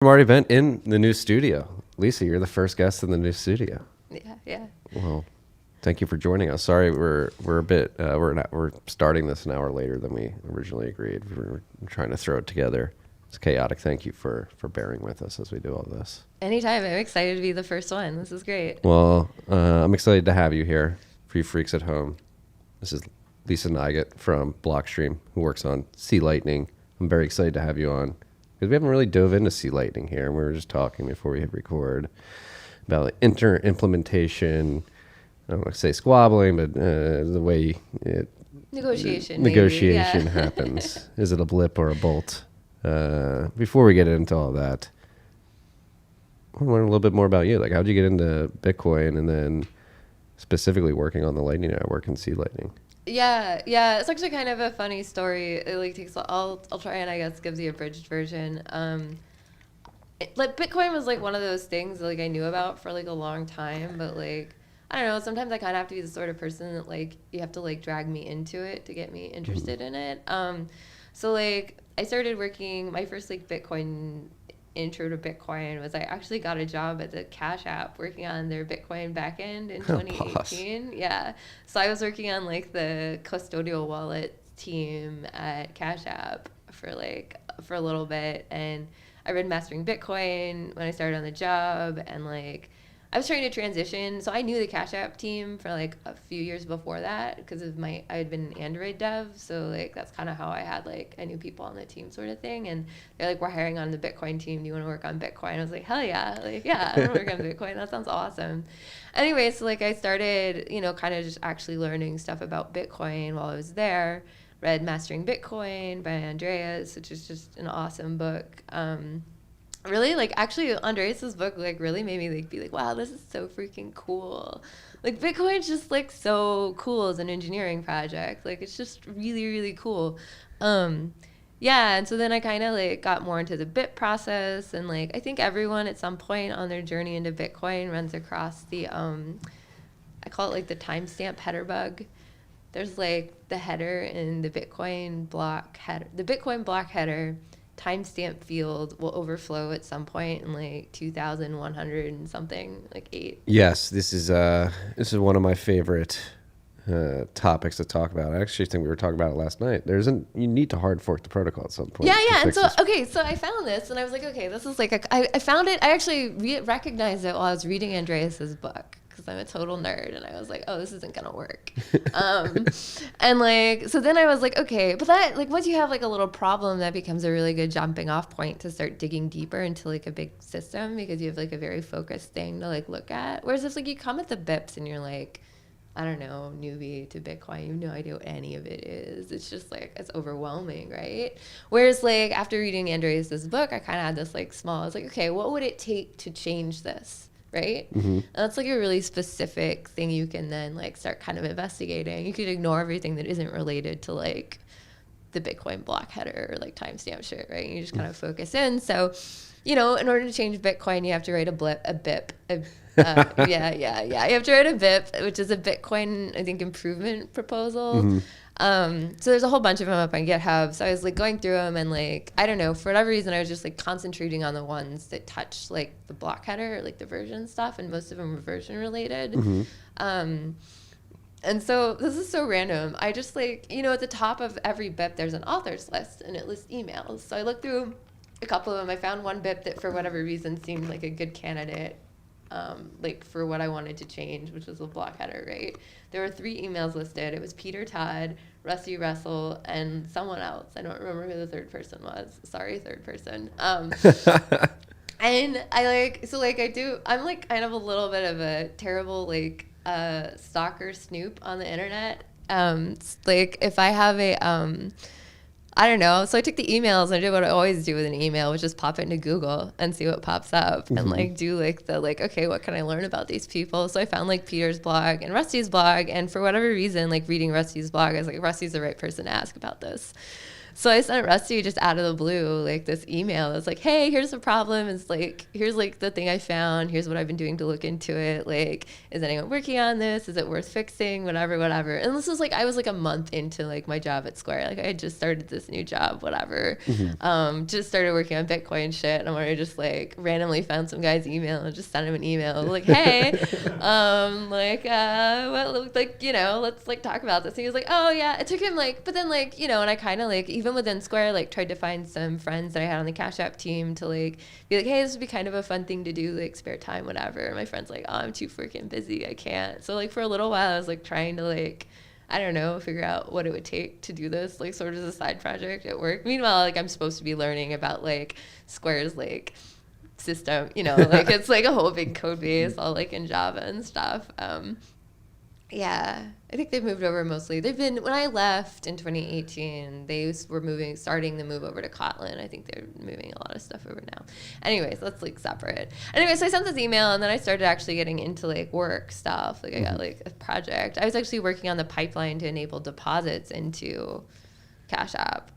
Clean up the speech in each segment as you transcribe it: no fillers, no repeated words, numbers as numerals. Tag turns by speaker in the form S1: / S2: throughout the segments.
S1: Marty event in the new studio. Lisa, you're the first guest in the new studio.
S2: Yeah.
S1: Well, thank you for joining us. Sorry, we're a bit we're starting this an hour later than we originally agreed. We're trying to throw it together. It's chaotic. Thank you for bearing with us as we do all this.
S2: Anytime. I'm excited to be the first one. This is great.
S1: Well, I'm excited to have you here for you freaks at home. This is Lisa Neigut from Blockstream, who works on Sea Lightning. I'm very excited to have you on, because we haven't really dove into Sea Lightning here, and we were just talking before we hit record about like implementation. I don't want to say squabbling, but the way negotiation happens. Is it a blip or a bolt? Before we get into all that, I want to learn a little bit more about you. Like, how'd you get into Bitcoin, and then specifically working on the Lightning Network and Sea Lightning?
S2: Yeah. It's actually kind of a funny story. It like takes. I'll try and I guess give the abridged version. Like Bitcoin was like one of those things that, like, I knew about for like a long time, but like I don't know. Sometimes I kind of have to be the sort of person that like you have to like drag me into it to get me interested in it. So like I started working. My first like Bitcoin intro to Bitcoin was I actually got a job at the Cash App working on their Bitcoin backend in 2018. Yeah. So I was working on like the custodial wallet team at Cash App for a little bit, and I read Mastering Bitcoin when I started on the job, and like I was trying to transition. So I knew the Cash App team for like a few years before that because of I had been an Android dev. So like that's kind of how I knew people on the team sort of thing. And they're like, we're hiring on the Bitcoin team. Do you want to work on Bitcoin? I was like, hell yeah. Like, yeah, I want to work on Bitcoin. That sounds awesome. Anyway, so like I started, kind of just actually learning stuff about Bitcoin while I was there. Read Mastering Bitcoin by Andreas, which is just an awesome book. Really, like, actually, Andreas's book, like, really made me, like, be like, wow, this is so freaking cool. Like, Bitcoin's just, like, so cool as an engineering project. Like, it's just really, really cool. Yeah, and so then I kind of, like, got more into the BIP process, and, like, I think everyone at some point on their journey into Bitcoin runs across the, I call it, like, the timestamp header bug. There's, like, the header in the Bitcoin block header. The Bitcoin block header timestamp field will overflow at some point in like 2100 and something, like 8.
S1: Yes, this is one of my favorite topics to talk about. I actually think we were talking about it last night. You need to hard fork the protocol at some point.
S2: Yeah. And so I found this and I was like, okay, this is like I found it. I actually recognized it while I was reading Andreas's book, because I'm a total nerd, and I was like, oh, this isn't gonna work. And like, so then I was like, okay, but that, like, once you have like a little problem, that becomes a really good jumping off point to start digging deeper into like a big system, because you have like a very focused thing to like look at. Whereas if like you come at the BIPs and you're like, I don't know, newbie to Bitcoin, you have no idea what any of it is. It's just like, it's overwhelming, right? Whereas like after reading Andreas's book, I kind of had this like I was like, okay, what would it take to change this? Right? Mm-hmm. And that's like a really specific thing you can then like start kind of investigating. You could ignore everything that isn't related to like the Bitcoin block header or like timestamp shit, right? You just kind of focus in. So, in order to change Bitcoin, you have to write a BIP. You have to write a BIP, which is a Bitcoin, I think, improvement proposal. Mm-hmm. So there's a whole bunch of them up on GitHub. So I was like going through them, and like, I don't know, for whatever reason, I was just like concentrating on the ones that touch like the block header or like the version stuff, and most of them were version related. Mm-hmm. And so this is so random. I just like, at the top of every BIP, there's an authors list, and it lists emails. So I looked through a couple of them. I found one BIP that for whatever reason seemed like a good candidate, like for what I wanted to change, which was the block header, right? There were 3 emails listed. It was Peter Todd, Rusty Russell, and someone else. I don't remember who the third person was. Sorry, third person. And I'm like kind of a little bit of a terrible like stalker snoop on the internet. Like if I have a I don't know. So I took the emails and I did what I always do with an email, which is pop it into Google and see what pops up. Mm-hmm. And like do like the like, okay, what can I learn about these people? So I found like Peter's blog and Rusty's blog. And for whatever reason, like reading Rusty's blog, I was like, Rusty's the right person to ask about this. So I sent Rusty just out of the blue, like this email. It's like, hey, here's the problem. It's like, here's like the thing I found. Here's what I've been doing to look into it. Like, is anyone working on this? Is it worth fixing? Whatever. And this was like, I was like a month into like my job at Square. Like I had just started this new job, whatever. Just started working on Bitcoin shit. And I just like randomly found some guy's email and just sent him an email like, hey, well, like, you know, let's like talk about this. And he was like, oh yeah. It took him like, but then like, you know, and I kind of like, even within Square, like tried to find some friends that I had on the Cash App team to like be like, hey, this would be kind of a fun thing to do, like spare time, whatever. And my friend's like, oh, I'm too freaking busy, I can't. So like for a little while I was like trying to like, I don't know, figure out what it would take to do this, like sort of as a side project at work. Meanwhile, like I'm supposed to be learning about like Square's like system, you know, like it's like a whole big code base all like in Java and stuff. Yeah, I think they've moved over mostly. They've been, when I left in 2018, they were starting the move over to Kotlin. I think they're moving a lot of stuff over now. Anyways, that's like separate. Anyway, so I sent this email and then I started actually getting into like work stuff. Like I got like a project. I was actually working on the pipeline to enable deposits into Cash App.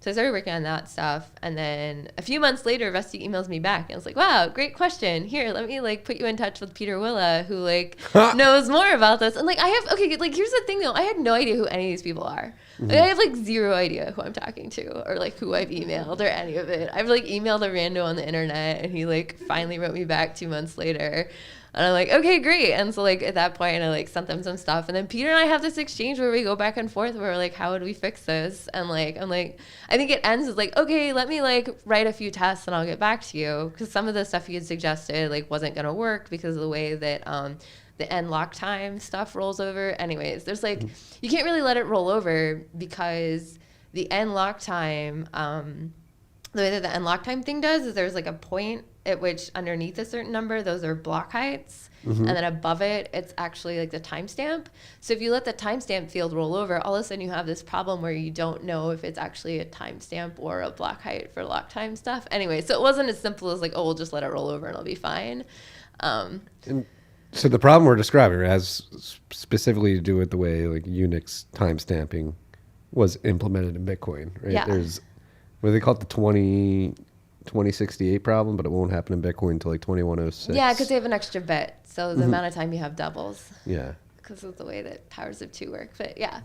S2: So I started working on that stuff, and then a few months later, Rusty emails me back, and I was like, "Wow, great question. Here, let me like put you in touch with Peter Willa, who like knows more about this." And like, like here's the thing though, I had no idea who any of these people are. Like, I have like zero idea who I'm talking to, or like who I've emailed, or any of it. I've like emailed a rando on the internet, and he like finally wrote me back 2 months later. And I'm like, okay, great. And so like at that point I like sent them some stuff. And then Peter and I have this exchange where we go back and forth where we're like, how would we fix this? And like, I'm like, I think it ends with like, okay, let me like write a few tests and I'll get back to you. Because some of the stuff he had suggested like wasn't going to work because of the way that the end lock time stuff rolls over. Anyways, there's like, you can't really let it roll over because the end lock time, the way that the end lock time thing does is there's like a point at which underneath a certain number, those are block heights. And then above it, it's actually like the timestamp. So if you let the timestamp field roll over, all of a sudden you have this problem where you don't know if it's actually a timestamp or a block height for lock time stuff. Anyway, so it wasn't as simple as like, oh, we'll just let it roll over and it'll be fine.
S1: And so the problem we're describing has specifically to do with the way like Unix timestamping was implemented in Bitcoin, right?
S2: Yeah.
S1: There's what do they call it, the 2068 problem, but it won't happen in Bitcoin until like 2106.
S2: Yeah, because they have an extra bit. So the amount of time you have doubles.
S1: Yeah.
S2: Because of the way that powers of two work. But yeah.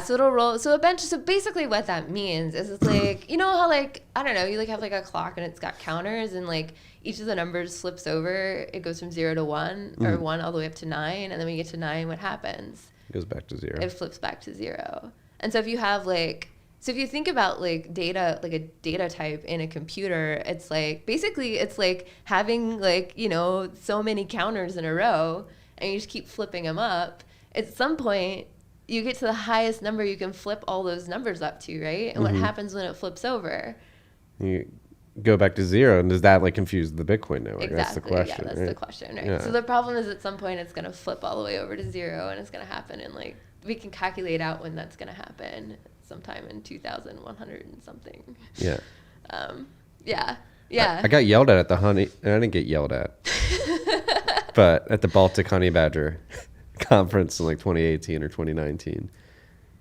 S2: So it'll roll. So basically what that means is it's like, you know how like, I don't know, you like have like a clock and it's got counters and like each of the numbers flips over. It goes from 0 to 1 or 1 all the way up to 9. And then when you get to 9, what happens?
S1: It goes back to 0.
S2: It flips back to 0. And so if you have like, so if you think about like data, like a data type in a computer, it's like, basically it's like having like, you know, so many counters in a row and you just keep flipping them up. At some point, you get to the highest number you can flip all those numbers up to, right? And what happens when it flips over?
S1: You go back to 0, and does that like confuse the Bitcoin network?
S2: Exactly.
S1: That's the question.
S2: Yeah, that's
S1: right?
S2: the question, right?
S1: Yeah.
S2: So the problem is at some point it's going to flip all the way over to 0 and it's going to happen in like, we can calculate out when that's going to happen sometime in 2100 and something.
S1: Yeah.
S2: Yeah.
S1: I got yelled at the honey, and I didn't get yelled at, but at the Baltic Honey Badger conference in like 2018 or 2019.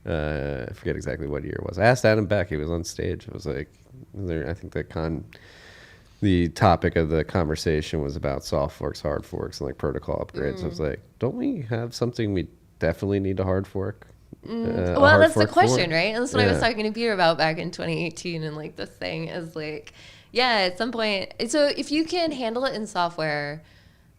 S1: I forget exactly what year it was. I asked Adam Beck. He was on stage. I was like, I think the topic of the conversation was about soft forks, hard forks, and like protocol upgrades. I was like, don't we have something we definitely need to hard fork?
S2: Well, that's the question, right? And that's what I was talking to Peter about back in 2018. And like this thing is like, yeah, at some point. So if you can handle it in software,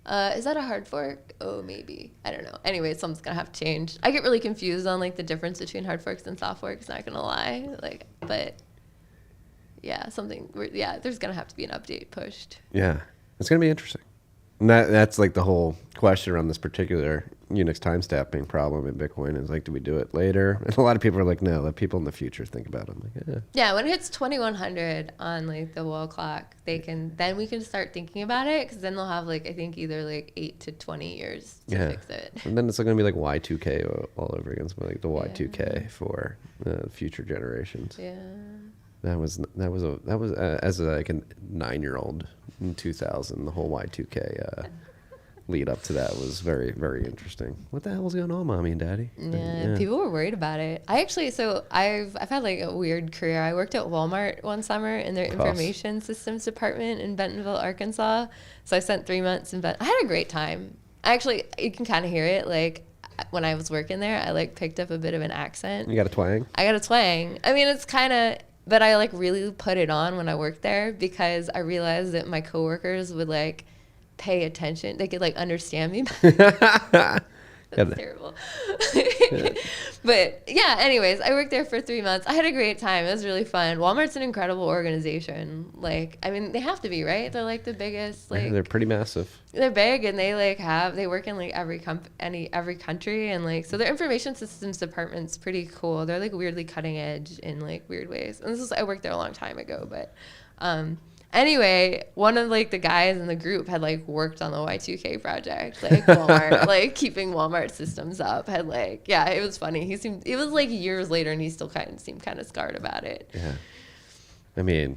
S2: is that a hard fork? Oh, maybe. I don't know. Anyway, something's going to have to change. I get really confused on like the difference between hard forks and soft forks, not going to lie. Like, but yeah, there's going to have to be an update pushed.
S1: Yeah, it's going to be interesting. And that's like the whole question around this particular Unix timestamping problem in Bitcoin is like, do we do it later? And a lot of people are like, no, let people in the future think about it. I'm like, yeah.
S2: Yeah, when it hits 2100 on like the wall clock, then we can start thinking about it because then they'll have like, I think either like 8 to 20 years to fix it.
S1: And then it's going to be like Y2K all over again. It's like the Y2K for future generations.
S2: Yeah.
S1: That was as like a 9-year-old in 2000, the whole Y2K lead up to that was very, very interesting. What the hell was going on, mommy and daddy?
S2: Yeah, people were worried about it. I've had like a weird career. I worked at Walmart one summer in their information systems department in Bentonville, Arkansas. So I spent 3 months in I had a great time. Actually, you can kind of hear it. Like when I was working there, I like picked up a bit of an accent.
S1: You got a twang?
S2: I got a twang. I mean, it's kind of, but I like really put it on when I worked there because I realized that my coworkers would like pay attention. They could like understand me. That's terrible. But yeah, anyways, I worked there for 3 months. I had a great time. It was really fun. Walmart's an incredible organization. Like, I mean, they have to be, right? They're like the biggest, like,
S1: they're pretty massive.
S2: They're big, and they like they work in like every country, and like, so their information systems department's pretty cool. They're like weirdly cutting edge in like weird ways. And I worked there a long time ago, but anyway, one of like the guys in the group had like worked on the Y2K project, like Walmart, like keeping Walmart systems up. Had like, yeah, it was funny. It was like years later, and he still seemed kind of scarred about it.
S1: Yeah, I mean,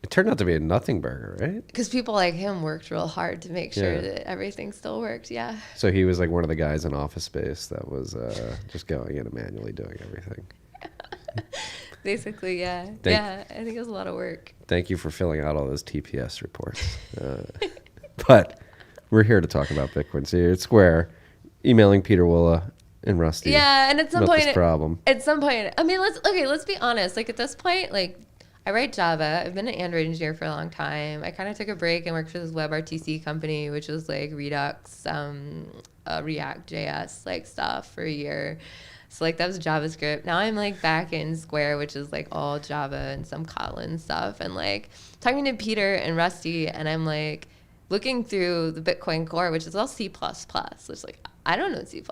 S1: it turned out to be a nothing burger, right?
S2: Because people like him worked real hard to make sure that everything still worked. Yeah.
S1: So he was like one of the guys in Office Space that was just going in and manually doing everything.
S2: Basically, yeah. I think it was a lot of work.
S1: Thank you for filling out all those TPS reports. But we're here to talk about Bitcoin. So you're at Square, emailing Peter Willa and Rusty.
S2: Yeah, and at some point, I mean, let's be honest. Like at this point, like I write Java. I've been an Android engineer for a long time. I kind of took a break and worked for this WebRTC company, which was like Redux, React.js like stuff for a year. So like that was JavaScript. Now I'm like back in Square, which is like all Java and some Kotlin stuff, and like talking to Peter and Rusty, and I'm like looking through the Bitcoin core, which is all C++. Which like I don't know C++.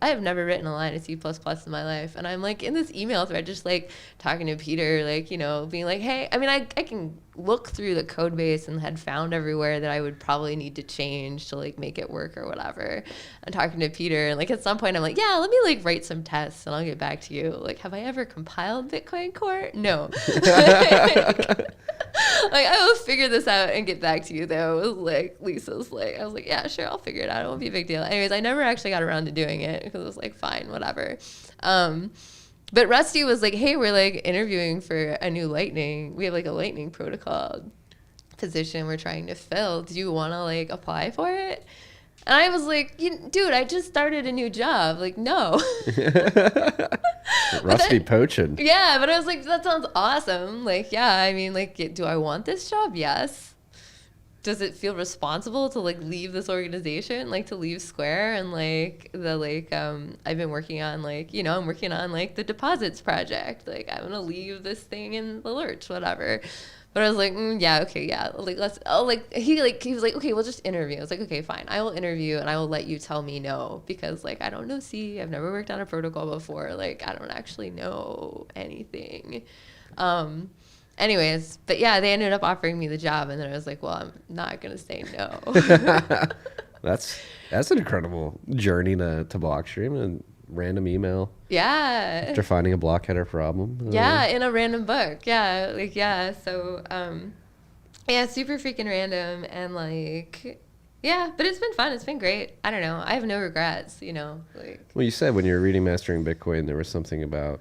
S2: I have never written a line of C++ in my life, and I'm like in this email thread, just like talking to Peter, like, you know, being like, hey, I mean, I can look through the code base and had found everywhere that I would probably need to change to like make it work or whatever. I'm talking to Peter, and like at some point I'm like, yeah, let me like write some tests and I'll get back to you. Like, have I ever compiled Bitcoin core? No. Like, I will figure this out and get back to you, though. It was like, Lisa's like, I was like, yeah, sure, I'll figure it out. It won't be a big deal. Anyways, I never actually got around to doing it because it was like, fine, whatever. But Rusty was like, hey, we're like interviewing for a new Lightning. We have like a Lightning protocol position we're trying to fill. Do you want to like apply for it? And I was like, dude, I just started a new job. Like, no.
S1: Rusty poaching.
S2: Yeah, but I was like, that sounds awesome. Like, yeah, I mean, like, do I want this job? Yes. Does it feel responsible to like leave this organization, like to leave Square and like I've been working on like, you know, I'm working on like the deposits project. Like, I'm gonna leave this thing in the lurch, whatever. But I was like, yeah, okay, yeah. Like, he was like, okay, we'll just interview. I was like, okay, fine. I will interview and I will let you tell me no, because like, I don't know C, I've never worked on a protocol before. Like, I don't actually know anything. Anyways, but yeah, they ended up offering me the job, and then I was like, well, I'm not going to say no.
S1: That's an incredible journey to Blockstream, and random email.
S2: Yeah.
S1: After finding a block header problem.
S2: Yeah, in a random book. Yeah, like, yeah. So, yeah, super freaking random, and like, yeah, but it's been fun. It's been great. I don't know. I have no regrets, you know. Like,
S1: well, you said when you were reading Mastering Bitcoin, there was something about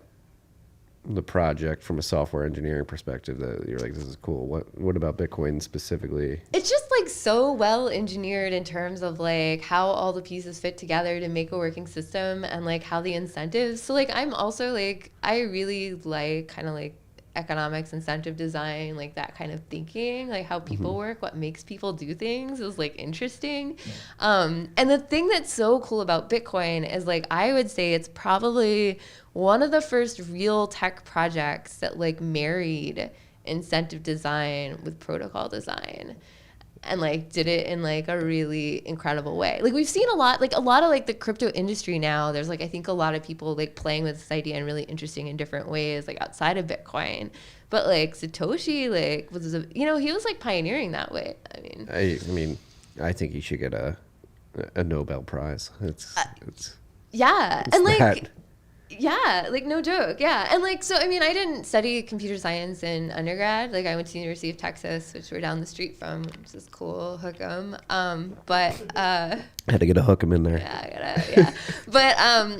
S1: the project from a software engineering perspective that you're like, this is cool. What about Bitcoin specifically?
S2: It's just like so well engineered in terms of like how all the pieces fit together to make a working system, and like how the incentives. So like, I'm also like, I really like kind of like economics, incentive design, like that kind of thinking, like how people work, what makes people do things is like interesting. And the thing that's so cool about Bitcoin is like, I would say it's probably one of the first real tech projects that like married incentive design with protocol design, and like did it in like a really incredible way. Like, we've seen a lot of like the crypto industry now. There's like, I think a lot of people like playing with this idea in really interesting and different ways, like outside of Bitcoin. But like Satoshi, like was, you know, he was like pioneering that way. I mean,
S1: I think he should get a Nobel Prize. It's
S2: yeah,
S1: it's
S2: and like.
S1: that.
S2: Yeah, like no joke. Yeah. And like, so, I mean, I didn't study computer science in undergrad. Like I went to the University of Texas, which we're down the street from, which is cool. Hook 'em.
S1: Had to get a hook 'em in there.
S2: Yeah, yeah. But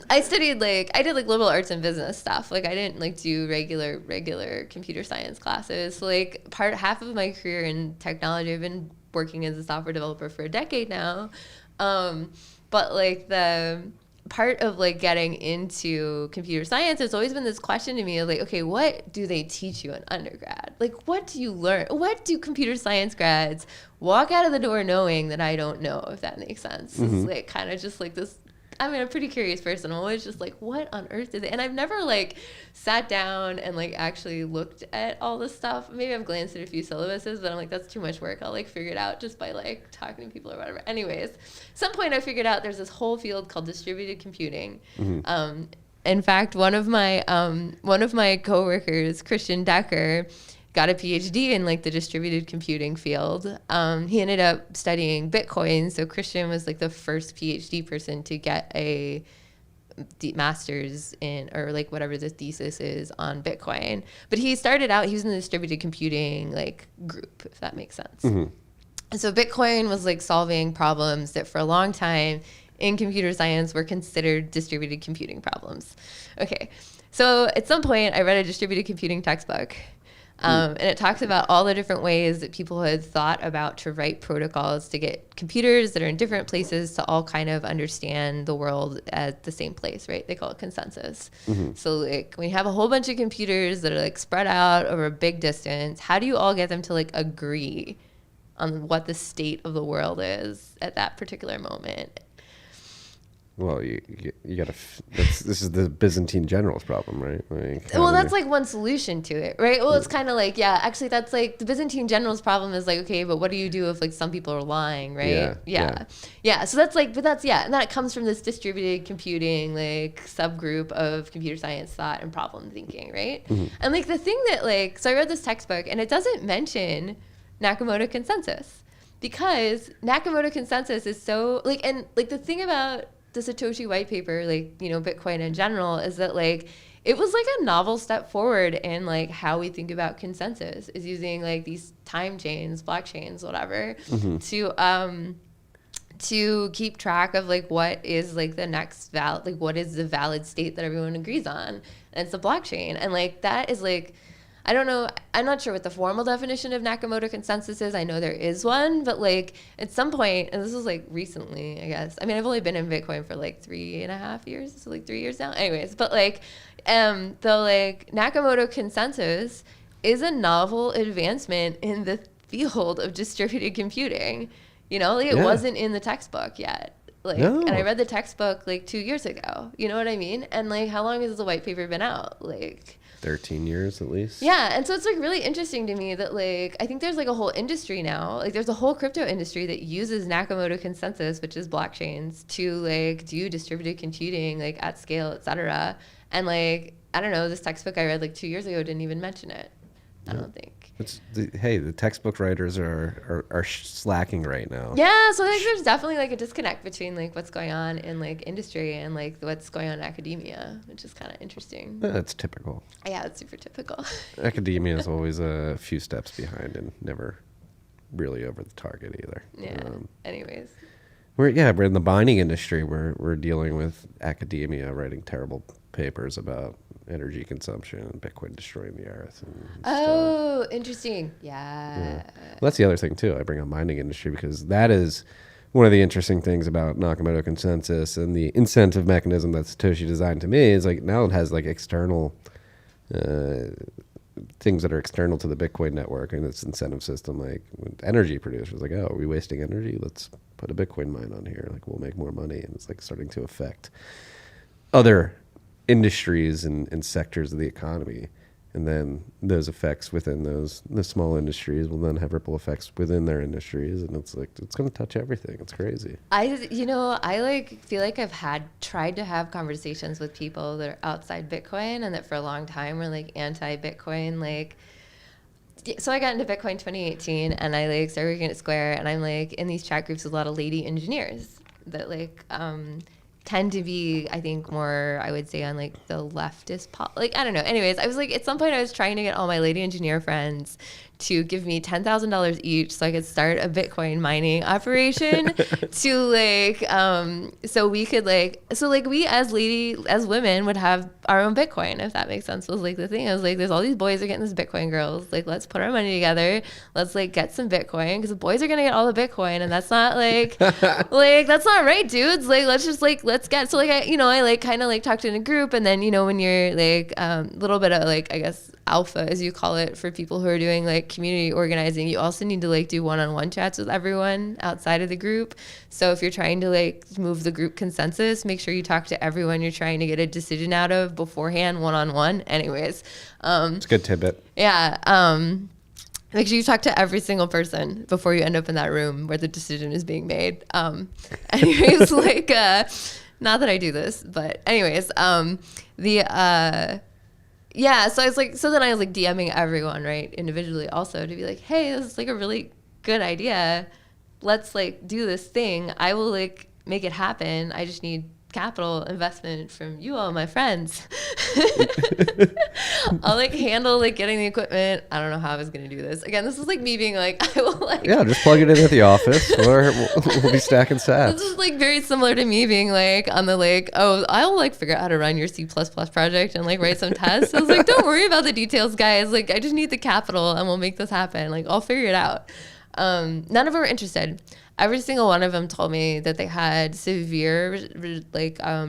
S2: I studied I did like liberal arts and business stuff. Like I didn't like do regular computer science classes. So like half of my career in technology, I've been working as a software developer for a decade now. But like the part of like getting into computer science, there's always been this question to me of like, okay, what do they teach you in undergrad? Like, what do you learn? What do computer science grads walk out of the door knowing that I don't know, if that makes sense? It's like kind of just like this. I mean, I'm a pretty curious person. I'm always just like, what on earth did they? And I've never like sat down and like actually looked at all this stuff. Maybe I've glanced at a few syllabuses, but I'm like, that's too much work. I'll like figure it out just by like talking to people or whatever. Anyways, some point I figured out there's this whole field called distributed computing. In fact, one of my coworkers, Christian Decker, got a PhD in like the distributed computing field. He ended up studying Bitcoin. So Christian was like the first PhD person to get a master's in, or like whatever the thesis is on Bitcoin. But he started out, he was in the distributed computing like group, if that makes sense. And so Bitcoin was like solving problems that for a long time in computer science were considered distributed computing problems. Okay. So at some point I read a distributed computing textbook. And it talks about all the different ways that people had thought about to write protocols to get computers that are in different places to all kind of understand the world at the same place, right? They call it consensus. So like when you have a whole bunch of computers that are like spread out over a big distance, how do you all get them to like agree on what the state of the world is at that particular moment?
S1: Well, you gotta. This is the Byzantine generals problem, right? Like,
S2: well, that's like one solution to it, right? Well, it's kind of like, yeah, actually, that's like the Byzantine generals problem is like, okay, but what do you do if like some people are lying, right? Yeah. So that's like, but that's and that comes from this distributed computing like subgroup of computer science thought and problem thinking, right? And like the thing that like, so I read this textbook and it doesn't mention Nakamoto consensus because Nakamoto consensus is so like, and like the thing about the Satoshi white paper, like, you know, Bitcoin in general, is that like it was like a novel step forward in like how we think about consensus is using like these time chains, blockchains, whatever, to keep track of like what is like the next what is the valid state that everyone agrees on. And it's a blockchain. And like that is like, I don't know, I'm not sure what the formal definition of Nakamoto consensus is. I know there is one, but like at some point, and this was like recently, I guess. I mean, I've only been in Bitcoin for like 3.5 years, so like 3 years now. Anyways, but like the like Nakamoto consensus is a novel advancement in the field of distributed computing. You know, like it wasn't in the textbook yet. Like, and I read the textbook like 2 years ago. You know what I mean? And like, how long has the white paper been out? Like
S1: 13 years at least.
S2: Yeah. And so it's like really interesting to me that like, I think there's like a whole industry now, like there's a whole crypto industry that uses Nakamoto consensus, which is blockchains, to like do distributed computing, like at scale, et cetera. And like, I don't know, this textbook I read like 2 years ago didn't even mention it. I don't think.
S1: The textbook writers are slacking right now.
S2: Yeah, so I think there's definitely like a disconnect between like what's going on in like industry and like what's going on in academia, which is kind of interesting.
S1: That's typical.
S2: Yeah, it's super typical.
S1: Academia is always a few steps behind and never really over the target either.
S2: Yeah. Anyways.
S1: We're in the mining industry. We're dealing with academia writing terrible papers about energy consumption and Bitcoin destroying the earth.
S2: And interesting. Yeah.
S1: Well, that's the other thing too. I bring up mining industry because that is one of the interesting things about Nakamoto consensus and the incentive mechanism that Satoshi designed to me is like now it has like external things that are external to the Bitcoin network and its incentive system, like energy producers, like, oh, are we wasting energy? Let's put a Bitcoin mine on here. Like we'll make more money. And it's like starting to affect other industries and sectors of the economy, and then those effects within the small industries will then have ripple effects within their industries, and it's like it's going to touch everything. It's crazy.
S2: I like feel like I've tried to have conversations with people that are outside Bitcoin and that for a long time were like anti-Bitcoin. Like, so I got into Bitcoin 2018 and I like started working at Square, and I'm like in these chat groups with a lot of lady engineers that like tend to be, I think, more, I would say, on like the leftist like, I don't know. Anyways, I was like, at some point I was trying to get all my lady engineer friends to give me $10,000 each so I could start a Bitcoin mining operation to like, so we could like, so like we as women would have our own Bitcoin, if that makes sense, was like the thing. I was like, there's all these boys are getting this Bitcoin girls. Like, let's put our money together. Let's like get some Bitcoin because the boys are going to get all the Bitcoin. And that's not like, like, that's not right, dudes. Like, let's just like, let's get, so like, I like kind of like talked in a group. And then, when you're like, little bit of like, I guess, alpha, as you call it, for people who are doing like community organizing, you also need to like do one-on-one chats with everyone outside of the group. So if you're trying to like move the group consensus, make sure you talk to everyone you're trying to get a decision out of beforehand, one-on-one. Anyways,
S1: it's a good tidbit.
S2: Yeah. Make sure you talk to every single person before you end up in that room where the decision is being made. Anyways, like, not that I do this, but anyways, yeah, so I was like, so then I was like DMing everyone, right, individually also to be like, hey, this is like a really good idea. Let's like do this thing. I will like make it happen. I just need capital investment from you all, my friends. I'll like handle like getting the equipment. I don't know how I was gonna do this. Again, this is like me being like, I will like,
S1: yeah, just plug it in at the office. We'll be stacking sats.
S2: This is like very similar to me being like on the like, oh, I'll like figure out how to run your C++ project and like write some tests. I was like, don't worry about the details, guys. Like, I just need the capital and we'll make this happen. Like, I'll figure it out. None of them were interested. Every single one of them told me that they had severe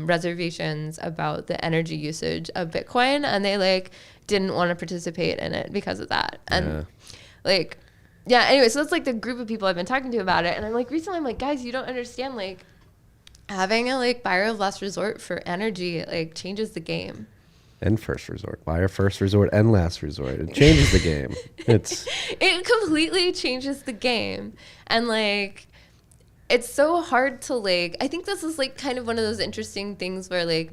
S2: reservations about the energy usage of Bitcoin, and they like didn't want to participate in it because of that. And anyway, so that's like the group of people I've been talking to about it. And I'm like, recently I'm like, guys, you don't understand, like having a like buyer of last resort for energy like changes the game.
S1: And first resort, buyer first resort and last resort. It changes the game.
S2: It completely changes the game. And like, it's so hard to like, I think this is like kind of one of those interesting things where like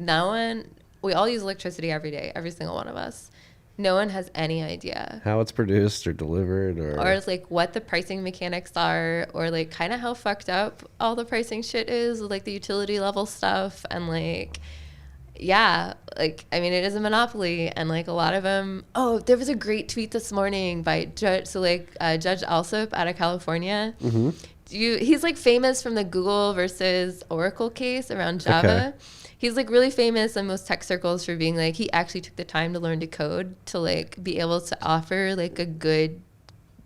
S2: we all use electricity every day, every single one of us. No one has any idea
S1: how it's produced or delivered or
S2: like what the pricing mechanics are, or like kind of how fucked up all the pricing shit is with like the utility level stuff. And like, yeah, like, I mean, it is a monopoly, and like a lot of them. Oh, there was a great tweet this morning by Judge Alsop out of California. Mm-hmm. He's like famous from the Google versus Oracle case around Java. Okay. He's like really famous in most tech circles for being like, he actually took the time to learn to code to like be able to offer like a good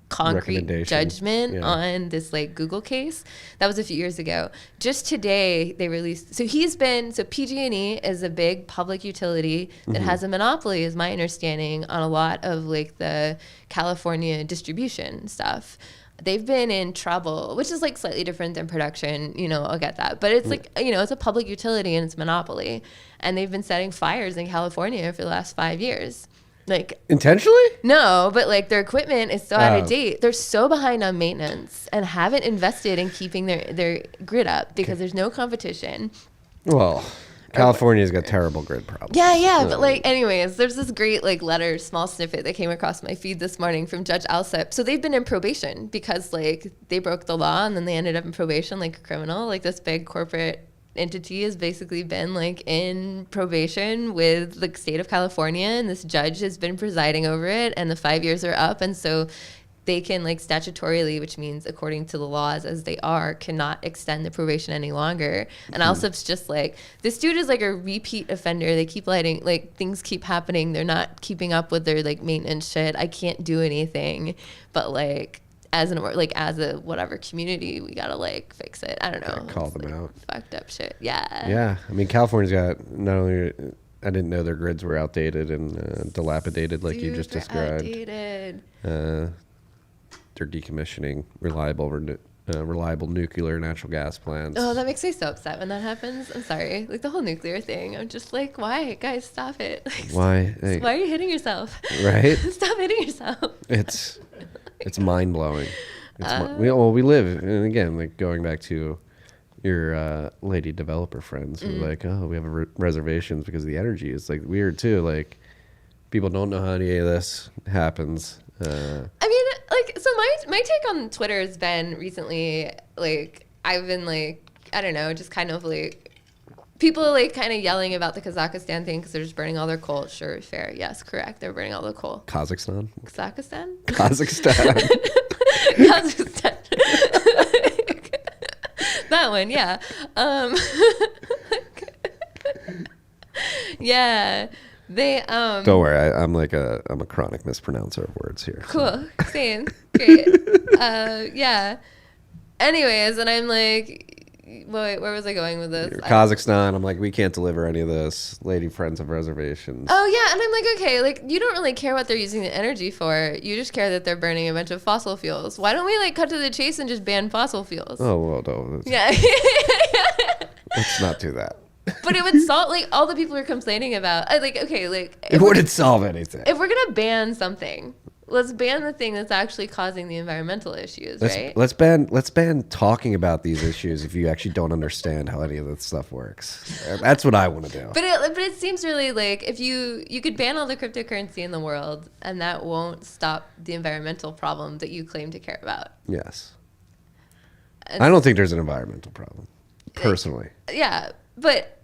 S2: concrete judgment on this like Google case. That was a few years ago. Just today they released, so PG&E is a big public utility that has a monopoly, is my understanding, on a lot of like the California distribution stuff. They've been in trouble, which is like slightly different than production, I'll get that. But it's like, it's a public utility and it's monopoly. And they've been setting fires in California for the last 5 years. Like,
S1: intentionally?
S2: No, but like their equipment is so out of date. They're so behind on maintenance and haven't invested in keeping their grid up because there's no competition.
S1: Well, California's got terrible grid problems.
S2: Yeah, but like, anyways, there's this great like letter, small snippet that came across my feed this morning from Judge Alsop. So they've been in probation because like they broke the law and then they ended up in probation like a criminal. Like this big corporate entity has basically been like in probation with the state of California, and this judge has been presiding over it, and the 5 years are up, and so they can like statutorily, which means according to the laws as they are, cannot extend the probation any longer. And Alsop's just like, this dude is like a repeat offender. They keep letting like things keep happening. They're not keeping up with their like maintenance shit. I can't do anything, but like as a whatever community, we gotta like fix it. I don't know.
S1: Call them out.
S2: Fucked up shit. Yeah.
S1: Yeah. I mean, California's got not only. I didn't know their grids were outdated and dilapidated, like you just described.
S2: Outdated.
S1: They're decommissioning reliable nuclear and natural gas plants.
S2: Oh, that makes me so upset when that happens. I'm sorry. Like the whole nuclear thing. I'm just like, why? Guys, stop it. Like,
S1: why?
S2: Why are you hitting yourself?
S1: Right?
S2: Stop hitting yourself.
S1: It's mind blowing. We live, and again, like going back to your lady developer friends who are like, oh, we have reservations because of the energy. It's like weird too. Like people don't know how any of this happens.
S2: I mean, like, so my take on Twitter has been recently, like, I've been like, I don't know, just kind of like people are like kind of yelling about the Kazakhstan thing because they're just burning all their coal. Sure, fair. Yes, correct. They're burning all the coal.
S1: Kazakhstan?
S2: Kazakhstan?
S1: Kazakhstan.
S2: Kazakhstan. That one, yeah. Yeah. They
S1: Don't worry, I'm a chronic mispronouncer of words here.
S2: Cool. Same. Great. Yeah. Anyways, and I'm like, wait, where was I going with this?
S1: Kazakhstan, I'm like, we can't deliver any of this. Lady friends have reservations.
S2: Oh yeah, and I'm like, okay, like you don't really care what they're using the energy for. You just care that they're burning a bunch of fossil fuels. Why don't we like cut to the chase and just ban fossil fuels?
S1: Oh well, no.
S2: Yeah.
S1: Let's not do that.
S2: But it would solve like all the people are complaining about. Like, okay, like
S1: It wouldn't solve anything.
S2: if we're gonna ban something, let's ban the thing that's actually causing the environmental issues, right?
S1: Let's ban talking about these issues if you actually don't understand how any of this stuff works. That's what I want to do.
S2: But it seems really like if you could ban all the cryptocurrency in the world and that won't stop the environmental problem that you claim to care about.
S1: Yes. I don't think there's an environmental problem, personally.
S2: Yeah, but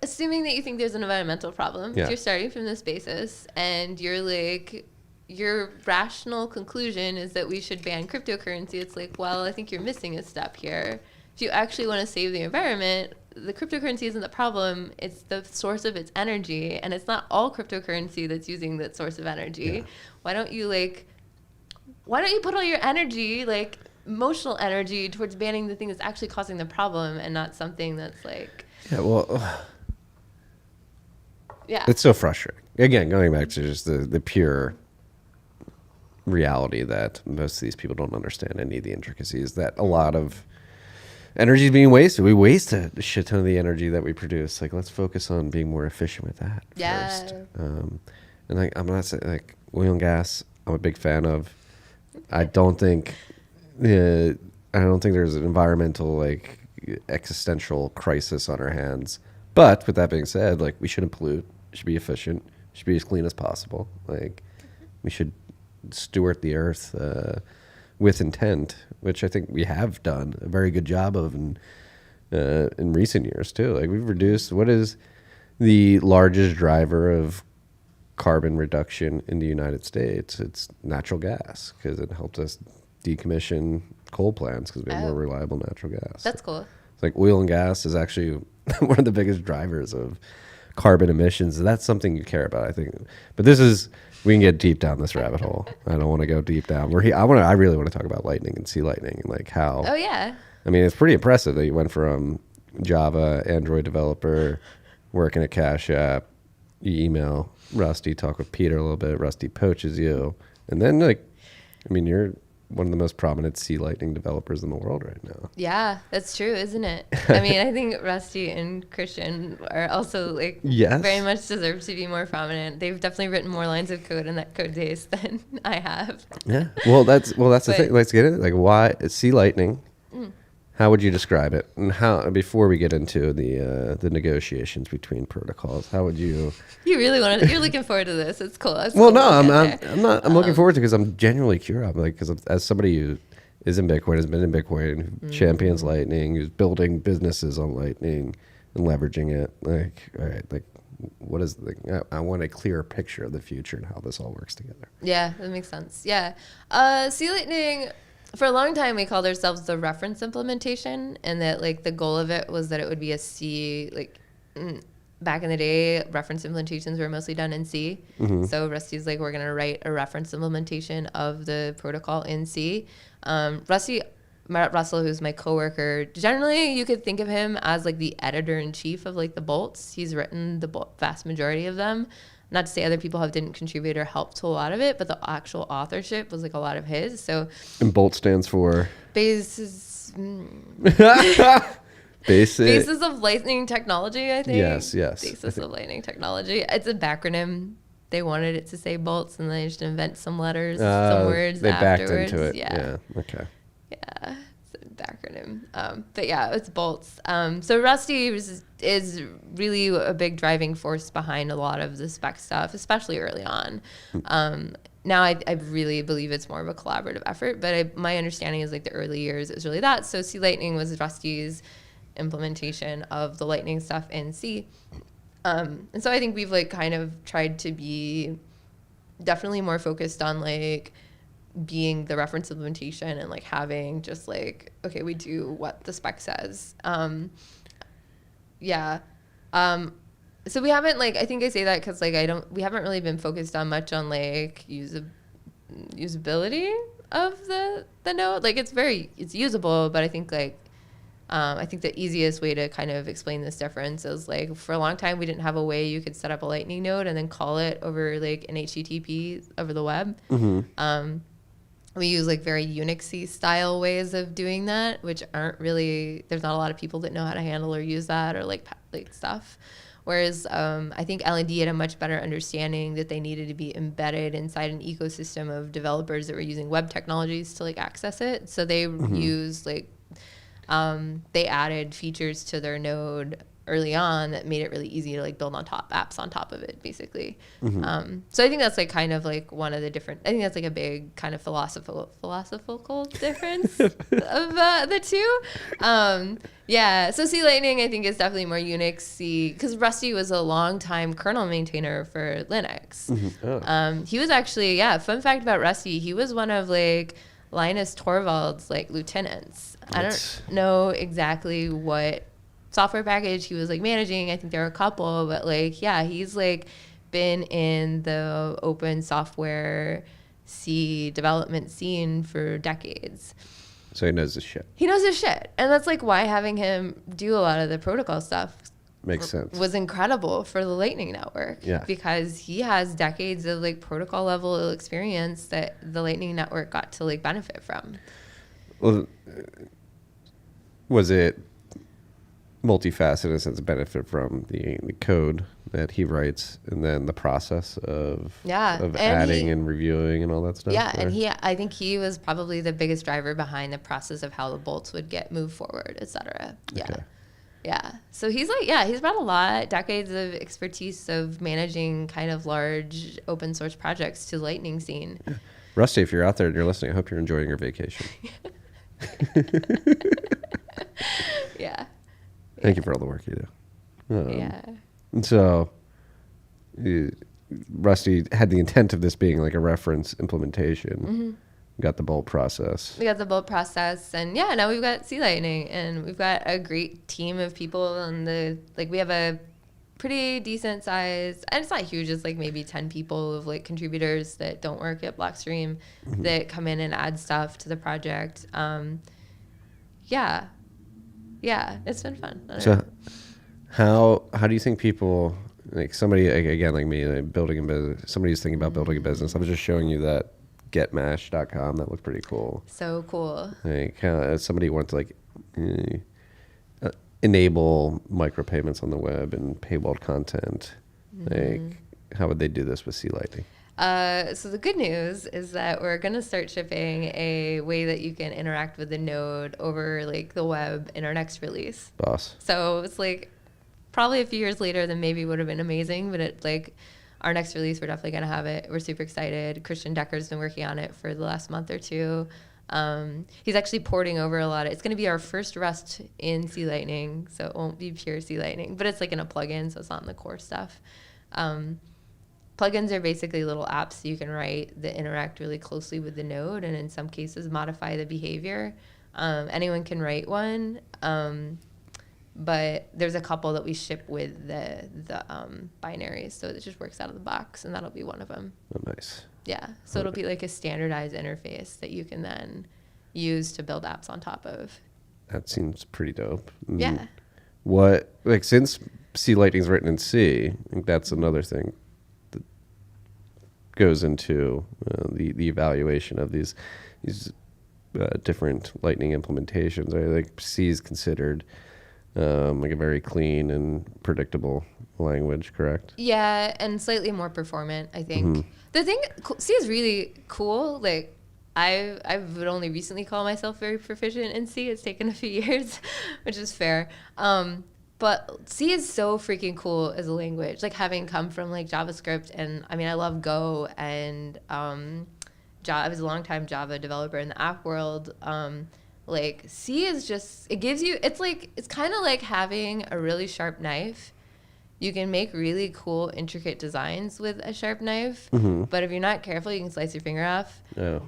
S2: assuming that you think there's an environmental problem,
S1: Yeah.
S2: you're starting from this basis and you're like, your rational conclusion is that we should ban cryptocurrency. It's like, well, I think you're missing a step here. If you actually want to save the environment, the cryptocurrency isn't the problem. It's the source of its energy, and it's not all cryptocurrency that's using that source of energy.
S1: Yeah.
S2: Why don't you put all your energy, like emotional energy, towards banning the thing that's actually causing the problem and not something that's like...
S1: Yeah, well,
S2: Yeah.
S1: it's so frustrating. Again, going back to just the pure reality that most of these people don't understand any of the intricacies, that a lot of energy is being wasted. We waste a shit ton of the energy that we produce. Like, let's focus on being more efficient with that first. And like, I'm not saying like oil and gas, I'm a big fan of. I don't think there's an environmental like existential crisis on our hands. But with that being said, like, we shouldn't pollute. We should be efficient. We should be as clean as possible. Like, we should steward the earth with intent, which I think we have done a very good job of in recent years too. Like, we've reduced, what is the largest driver of carbon reduction in the United States? It's natural gas, because it helped us decommission coal plants because we have more reliable natural gas.
S2: That's cool.
S1: It's like oil and gas is actually one of the biggest drivers of carbon emissions. That's something you care about, I think. But we can get deep down this rabbit hole. I don't want to go deep down. I really want to talk about lightning and sea lightning and like how.
S2: Oh yeah.
S1: I mean, it's pretty impressive that you went from Java, Android developer, working at Cash App, you email Rusty, talk with Peter a little bit, Rusty poaches you, and then you're one of the most prominent sea lightning developers in the world right now.
S2: Yeah, that's true, isn't it? I mean, I think Rusty and Christian are also like very much deserve to be more prominent. They've definitely written more lines of code in that code base than I have.
S1: Yeah. Well, that's the thing. Let's get it. Like, why sea lightning? How would you describe it? And how, before we get into the negotiations between protocols, how would you?
S2: You're looking forward to this. It's cool.
S1: I'm not. I'm looking forward to it because I'm genuinely curious. Like, because as somebody who is in Bitcoin, has been in Bitcoin, who champions Lightning, who's building businesses on Lightning and leveraging it. Like, all right, like, what is I want a clearer picture of the future and how this all works together.
S2: Yeah, that makes sense. Yeah, sea lightning. For a long time, we called ourselves the reference implementation, and that like the goal of it was that it would be a C. Like back in the day, reference implementations were mostly done in C. So Rusty's like, we're gonna write a reference implementation of the protocol in C. Rusty Russell, who's my coworker, generally you could think of him as like the editor in chief of like the bolts. He's written the vast majority of them. Not to say other people didn't contribute or help to a lot of it, but the actual authorship was like a lot of his. So,
S1: and BOLT stands for
S2: basis of lightning technology, I think.
S1: Yes.
S2: Basis of lightning technology. It's a backronym. They wanted it to say bolts, and they just invent some letters, some words.
S1: They
S2: afterwards.
S1: backed into it.
S2: Yeah.
S1: Okay.
S2: Yeah. Backronym, but yeah, it's bolts. So Rusty is really a big driving force behind a lot of the spec stuff, especially early on. Now I really believe it's more of a collaborative effort, but my understanding is like the early years it was really that. So Sea Lightning was Rusty's implementation of the Lightning stuff in C. And so I think we've like kind of tried to be definitely more focused on like being the reference implementation and like having just like, okay, we do what the spec says. So we haven't like, I think I say that because like we haven't really been focused on much on like usability of the node. Like it's usable, but I think like I think the easiest way to kind of explain this difference is like for a long time we didn't have a way you could set up a Lightning node and then call it over like an HTTP over the web. We use like very Unixy style ways of doing that, which aren't really, there's not a lot of people that know how to handle or use that or like stuff. Whereas I think L&D had a much better understanding that they needed to be embedded inside an ecosystem of developers that were using web technologies to like access it. So they used like, they added features to their node early on that made it really easy to like build apps on top of it, basically. So I think that's like kind of like one of the different, I think that's like a big kind of philosophical difference of the two. So C Lightning I think is definitely more Unixy because Rusty was a long time kernel maintainer for Linux. He was actually, fun fact about Rusty, he was one of like Linus Torvalds like lieutenants. I don't know exactly what software package he was like managing. I think there were a couple, but like he's like been in the open software C development scene for decades.
S1: So he knows his shit.
S2: He knows his shit, and that's like why having him do a lot of the protocol stuff
S1: makes sense.
S2: Was incredible for the Lightning Network. Because he has decades of like protocol level experience that the Lightning Network got to like benefit from.
S1: Well, was it multifaceted in a sense, benefit from the code that he writes and then the process of adding and reviewing and all that stuff?
S2: And I think he was probably the biggest driver behind the process of how the bolts would get moved forward, etc. So he's like, he's brought a lot, decades of expertise of managing kind of large open source projects to the Lightning scene.
S1: Rusty, if you're out there and you're listening, I hope you're enjoying your vacation. Thank you for all the work you do. So, Rusty had the intent of this being like a reference implementation. Got the bolt process.
S2: We got the bolt process, and now we've got C Lightning, and we've got a great team of people. And we have a pretty decent size, and it's not huge. It's like maybe 10 people of like contributors that don't work at Blockstream that come in and add stuff to the project. It's been fun.
S1: So how do you think people, like somebody, again, like me, like building a business, somebody who's thinking about building a business, I was just showing you that getmash.com, that looked pretty cool.
S2: So cool.
S1: Like somebody wants to like enable micropayments on the web and paywalled content. Like how would they do this with C Lightning?
S2: So the good news is that we're going to start shipping a way that you can interact with the node over like the web in our next release.
S1: Boss.
S2: So it's like probably a few years later than maybe would have been amazing, but it like our next release, we're definitely going to have it. We're super excited. Christian Decker's been working on it for the last month or two. He's actually porting over a lot. It's going to be our first Rust in C Lightning, so it won't be pure C Lightning, but it's like in a plugin, so it's not in the core stuff. Plugins are basically little apps you can write that interact really closely with the node and in some cases modify the behavior. Anyone can write one, but there's a couple that we ship with the binaries, so it just works out of the box, and that'll be one of them.
S1: Oh, nice.
S2: So it'll be like a standardized interface that you can then use to build apps on top of.
S1: That seems pretty dope. What, like, since C Lightning's written in C, I think that's another thing goes into the evaluation of these different Lightning implementations. Like C is considered like a very clean and predictable language, correct?
S2: Yeah, and slightly more performant, I think. The thing, C is really cool. Like I would only recently call myself very proficient in C. It's taken a few years, which is fair. But C is so freaking cool as a language, like having come from like JavaScript, and I mean, I love Go, and I was a longtime Java developer in the app world, Like C is just, it gives you, it's kind of like having a really sharp knife. You can make really cool, intricate designs with a sharp knife, but if you're not careful, you can slice your finger off.
S1: Yeah.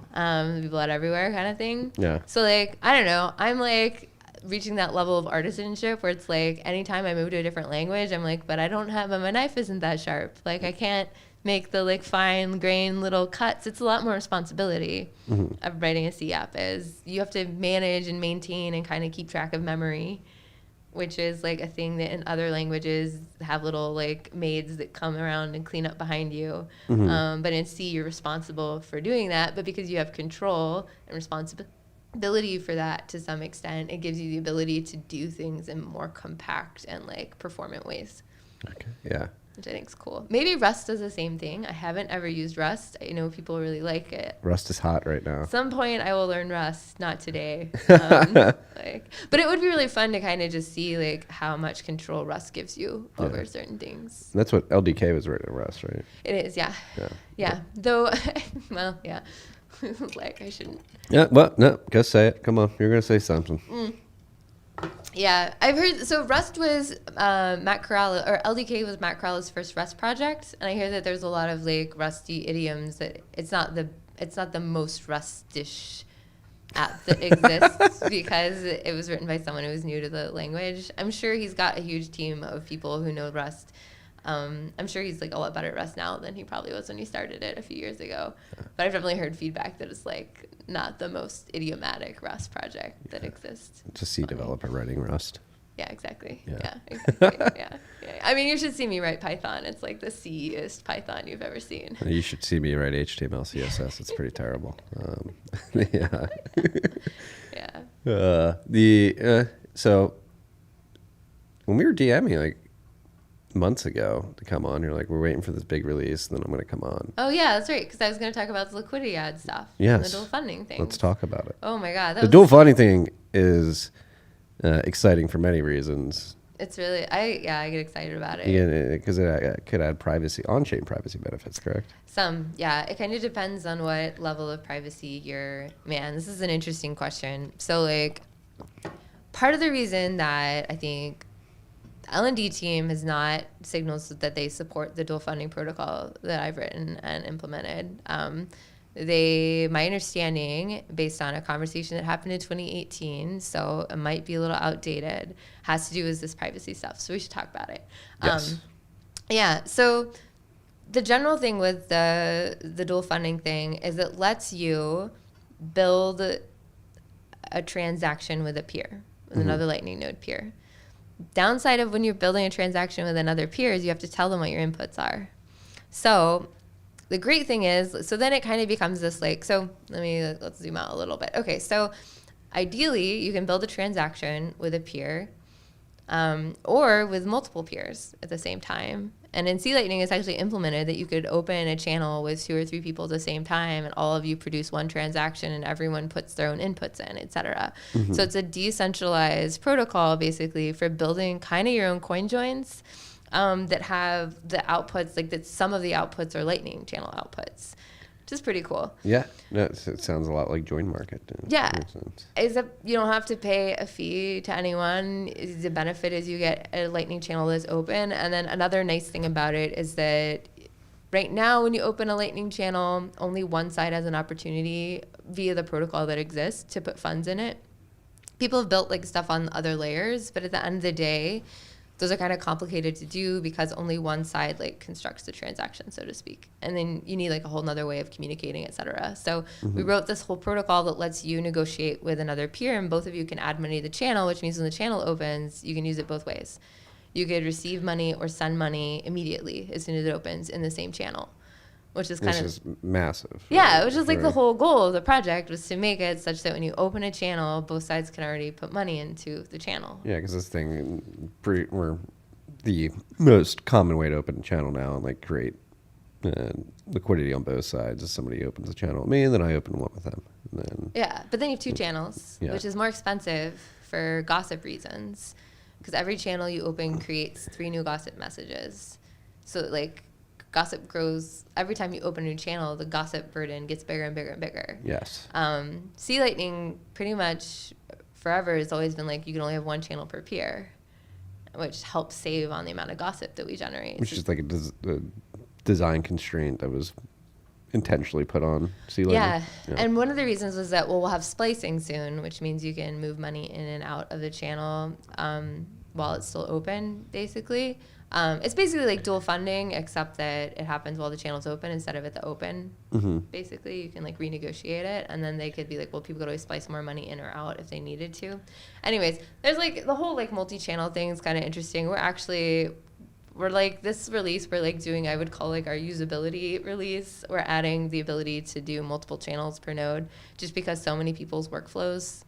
S2: Be blood everywhere kind of thing.
S1: Yeah.
S2: So like, I don't know, I'm like reaching that level of artisanship where it's like anytime I move to a different language, I'm like, but I don't have, my knife isn't that sharp. Like I can't make the like fine grain little cuts. It's a lot more responsibility of writing a C app is. You have to manage and maintain and kind of keep track of memory, which is like a thing that in other languages have little like maids that come around and clean up behind you. But in C, you're responsible for doing that. But because you have control and responsibility for that to some extent, it gives you the ability to do things in more compact and like performant ways.
S1: Okay. Yeah.
S2: Which I think is cool. Maybe Rust does the same thing. I haven't ever used Rust. I know people really like it.
S1: Rust is hot right now.
S2: At some point I will learn Rust, not today. But it would be really fun to kind of just see like how much control Rust gives you over certain things.
S1: That's what LDK was written in Rust, right?
S2: It is, yeah. Yeah. Though, well, yeah. Like I shouldn't.
S1: Yeah, well, no, go say it. Come on, you're going to say something.
S2: Yeah, I've heard. So Rust was Matt Corral, or LDK was Matt Corral's first Rust project, and I hear that there's a lot of like Rusty idioms that it's not the most Rustish app that exists because it was written by someone who was new to the language. I'm sure he's got a huge team of people who know Rust. I'm sure he's like a lot better at Rust now than he probably was when he started it a few years ago. But I've definitely heard feedback that it's like not the most idiomatic Rust project that exists.
S1: It's a C developer writing Rust.
S2: Yeah, exactly.
S1: Yeah.
S2: Yeah, exactly. yeah. I mean, you should see me write Python. It's like the C-est Python you've ever seen.
S1: You should see me write HTML, CSS. It's pretty terrible. Yeah.
S2: Yeah.
S1: So when we were DMing like months ago to come on, you're like, we're waiting for this big release, then I'm going to come on.
S2: Oh yeah, that's right. Because I was going to talk about the Liquidity Ads stuff.
S1: Yes.
S2: And the dual funding thing.
S1: Let's talk about it.
S2: Oh my god,
S1: The dual funding thing is exciting for many reasons.
S2: It's really, I get excited about it.
S1: Yeah, because it could add privacy, on-chain privacy benefits, correct?
S2: Some, yeah. It kind of depends on what level of privacy you're. Man, this is an interesting question. So like, part of the reason that I think the L&D team has not signals that they support the dual funding protocol that I've written and implemented. My understanding, based on a conversation that happened in 2018, so it might be a little outdated, has to do with this privacy stuff. So we should talk about it.
S1: Yes.
S2: Yeah. So the general thing with the dual funding thing is it lets you build a transaction with a peer, with another Lightning node peer. Downside of when you're building a transaction with another peer is you have to tell them what your inputs are. So the great thing is, so then it kind of becomes this like, so let's zoom out a little bit. Okay, so ideally you can build a transaction with a peer or with multiple peers at the same time. And in C Lightning, it's actually implemented that you could open a channel with 2 or 3 people at the same time, and all of you produce one transaction, and everyone puts their own inputs in, et cetera. So it's a decentralized protocol, basically, for building kind of your own coin joins that have the outputs, like that some of the outputs are Lightning channel outputs, which is pretty cool.
S1: Yeah, no, it sounds a lot like Join Market.
S2: Yeah, except you don't have to pay a fee to anyone. The benefit is you get a Lightning channel that's open. And then another nice thing about it is that right now when you open a Lightning channel, only one side has an opportunity via the protocol that exists to put funds in it. People have built like stuff on other layers, but at the end of the day, those are kind of complicated to do because only one side like constructs the transaction, so to speak. And then you need like a whole nother way of communicating, et cetera. So we wrote this whole protocol that lets you negotiate with another peer, and both of you can add money to the channel, which means when the channel opens, you can use it both ways. You could receive money or send money immediately as soon as it opens in the same channel, which is kind
S1: of massive.
S2: Yeah, which is like the whole goal of the project was to make it such that when you open a channel, both sides can already put money into the channel.
S1: Yeah, because this thing, we're the most common way to open a channel now and like create liquidity on both sides is somebody opens a channel with me and then I open one with them. And then,
S2: yeah, but then you have 2 channels, which is more expensive for gossip reasons because every channel you open creates 3 new gossip messages. So like gossip grows every time you open a new channel. The gossip burden gets bigger and bigger and bigger.
S1: Yes.
S2: Sea Lightning pretty much forever has always been like you can only have one channel per peer, which helps save on the amount of gossip that we generate.
S1: Which is like a design constraint that was intentionally put on Sea Lightning.
S2: Yeah, and one of the reasons was that we'll have splicing soon, which means you can move money in and out of the channel while it's still open, basically. It's basically like dual funding, except that it happens while the channel's open instead of at the open. Basically, you can like renegotiate it, and then they could be like, well, people could always splice more money in or out if they needed to. Anyways, there's like the whole like multi-channel thing is kind of interesting. We're like this release, we're like doing, I would call like our usability release. We're adding the ability to do multiple channels per node just because so many people's workflows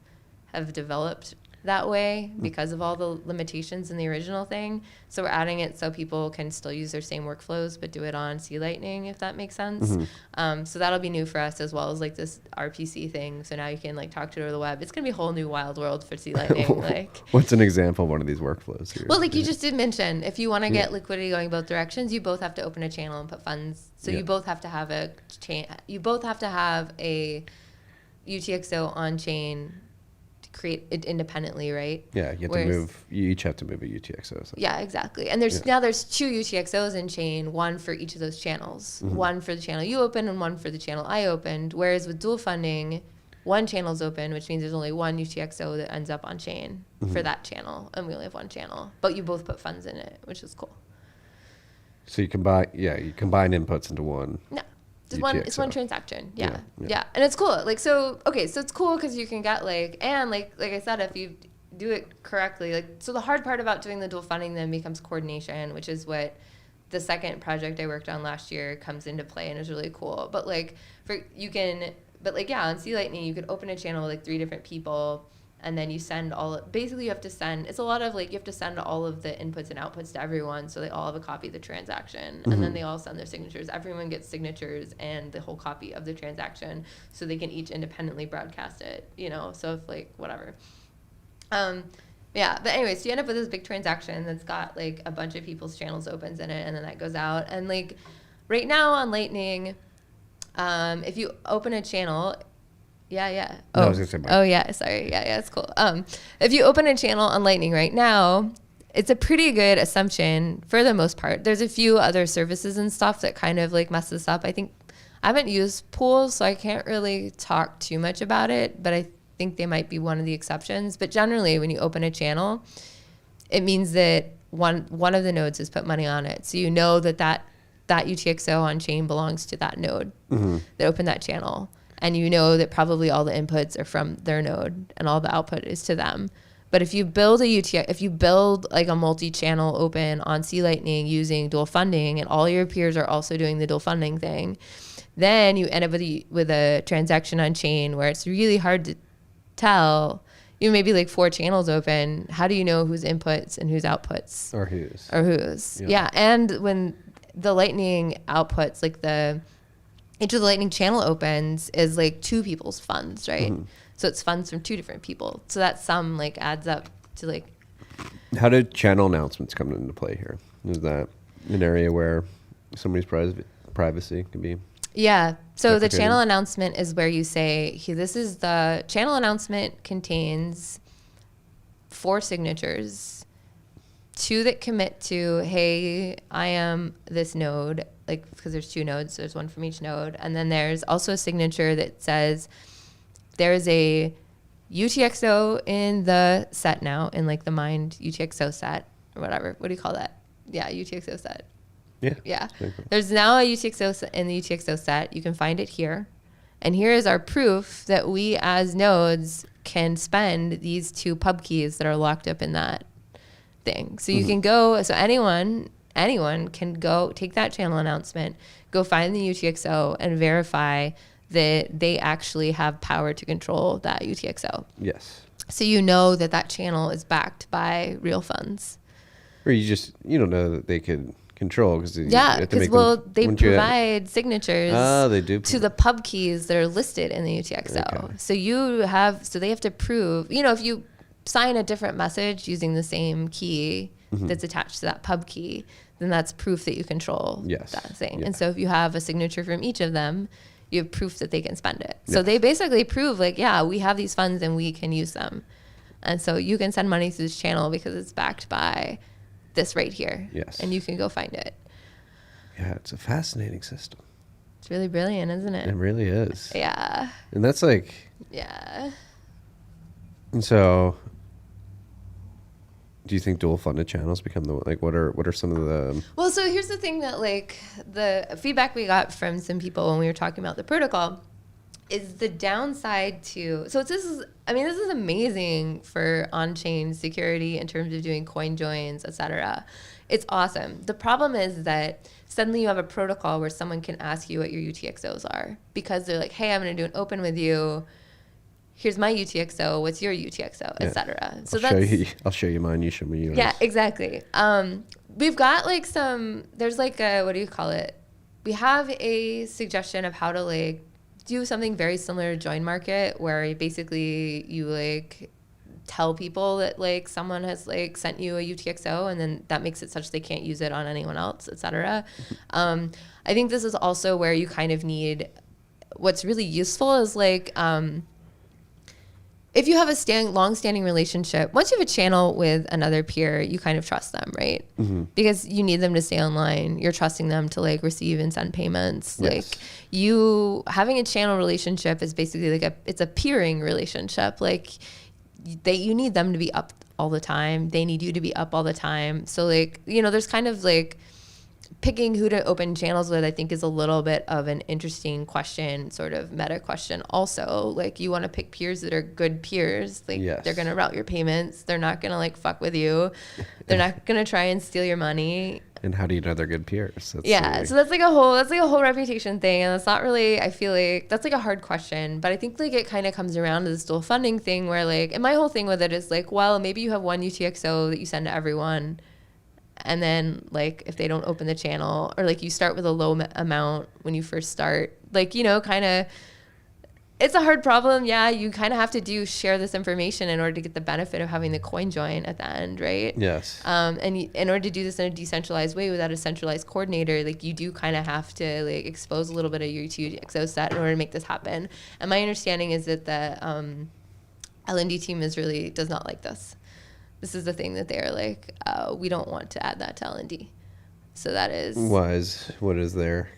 S2: have developed that way because of all the limitations in the original thing. So we're adding it so people can still use their same workflows but do it on Sea Lightning, if that makes sense. So that'll be new for us, as well as like this RPC thing. So now you can like talk to it over the web. It's gonna be a whole new wild world for Sea Lightning. Like,
S1: what's an example of one of these workflows here?
S2: well, like you just did mention, if you want to get liquidity going both directions, you both have to open a channel and put funds. So you both have to have a UTXO on chain create it independently, right?
S1: Yeah, you each have to move a UTXO. So.
S2: Yeah, exactly. And there's now there's 2 UTXOs in chain, one for each of those channels. One for the channel you opened and one for the channel I opened. Whereas with dual funding, one channel's open, which means there's only one UTXO that ends up on chain for that channel, and we only have one channel. But you both put funds in it, which is cool.
S1: So you combine inputs into one.
S2: No. It's one transaction. Yeah. And it's cool. Like, so it's cool because you can get like I said, if you do it correctly, like, so the hard part about doing the dual funding then becomes coordination, which is what the second project I worked on last year comes into play and is really cool. But like on Sea Lightning, you could open a channel with like 3 different people, and then you send you have to send, it's a lot of like, you have to send all of the inputs and outputs to everyone so they all have a copy of the transaction, and then they all send their signatures. Everyone gets signatures and the whole copy of the transaction so they can each independently broadcast it, so if like whatever. But anyways, you end up with this big transaction that's got like a bunch of people's channels opens in it, and then that goes out. And like right now on Lightning, if you open a channel, yeah.
S1: No, I was gonna say
S2: oh yeah, sorry. Yeah, it's cool. If you open a channel on Lightning right now, it's a pretty good assumption for the most part. There's a few other services and stuff that kind of like mess this up. I think I haven't used pools, so I can't really talk too much about it, but I think they might be one of the exceptions. But generally, when you open a channel, it means that one of the nodes has put money on it. So you know that UTXO on chain belongs to that node that opened that channel. And you know that probably all the inputs are from their node and all the output is to them. But if you build like a multi-channel open on Sea Lightning using dual funding, and all your peers are also doing the dual funding thing, then you end up with a transaction on chain where it's really hard to tell. You maybe like 4 channels open. How do you know whose inputs and whose outputs?
S1: Or whose.
S2: Yeah. And when the Lightning outputs, like each of the Lightning channel opens is like 2 people's funds, right? So it's funds from 2 different people. So that sum like adds up to like.
S1: How did channel announcements come into play here? Is that an area where somebody's privacy can be?
S2: Yeah. So the channel announcement is where you say, this is the channel announcement contains 4 signatures, 2 that commit to, hey, I am this node, like, because there's 2 nodes, so there's one from each node. And then there's also a signature that says there's a UTXO in the set now, in like the mined UTXO set or whatever. What do you call that? Yeah, UTXO set. Yeah. Cool. There's now a UTXO in the UTXO set. You can find it here. And here is our proof that we as nodes can spend these 2 pub keys that are locked up in that thing. So you can go, so anyone can go take that channel announcement, go find the UTXO and verify that they actually have power to control that UTXO.
S1: Yes.
S2: So you know that channel is backed by real funds.
S1: Or you don't know that they could control because
S2: they provide signatures
S1: they do
S2: to the pub keys that are listed in the UTXO. Okay. So they have to prove, if you sign a different message using the same key, that's attached to that pub key, then that's proof that you control
S1: Yes.
S2: that thing.
S1: Yeah.
S2: And so if you have a signature from each of them, you have proof that they can spend it. So
S1: Yes.
S2: they basically prove like, yeah, we have these funds and we can use them. And so you can send money through this channel because it's backed by this right here.
S1: Yes.
S2: And you can go find it.
S1: Yeah, it's a fascinating system.
S2: It's really brilliant, isn't it?
S1: It really is.
S2: Yeah.
S1: And that's like,
S2: Yeah.
S1: and so do you think dual funded channels become the, like, what are some of the,
S2: Well, so here's the thing that like the feedback we got from some people when we were talking about the protocol is the downside to, so this is amazing for on-chain security in terms of doing coin joins, etc. It's awesome. The problem is that suddenly you have a protocol where someone can ask you what your UTXOs are because they're like, hey, I'm going to do an open with you. Here's my UTXO. What's your UTXO, etc. So
S1: I'll show you mine. You show me yours.
S2: Yeah, exactly. We've got like there's like a, what do you call it? We have a suggestion of how to like do something very similar to Join Market, where basically you like tell people that like someone has like sent you a UTXO, and then that makes it such they can't use it on anyone else, etc. I think this is also where you kind of need, what's really useful is like, if you have a long-standing relationship, once you have a channel with another peer, you kind of trust them, right?
S1: Mm-hmm.
S2: Because you need them to stay online. You're trusting them to like receive and send payments.
S1: Yes.
S2: Like you having a channel relationship is basically like it's a peering relationship. Like you need them to be up all the time. They need you to be up all the time. So like, you know, there's kind of like picking who to open channels with, I think, is a little bit of an interesting question, sort of meta question. Also, like you want to pick peers that are good peers. Like
S1: Yes.
S2: they're going to route your payments. They're not going to like fuck with you. They're not going to try and steal your money.
S1: And how do you know they're good peers?
S2: So that's like a whole reputation thing. And that's not really, I feel like that's like a hard question, but I think like it kind of comes around to this dual funding thing where like, and my whole thing with it is like, well, maybe you have one UTXO that you send to everyone. And then like if they don't open the channel, or like you start with a low amount when you first start, like, you know, kind of, it's a hard problem. Yeah, you kind of have to share this information in order to get the benefit of having the coin join at the end, right?
S1: Yes.
S2: And in order to do this in a decentralized way without a centralized coordinator, like you do kind of have to like expose a little bit of your UTXO set in order to make this happen. And my understanding is that the LND team does not like this. This is the thing that they're like, we don't want to add that to L&D. So that is...
S1: What is their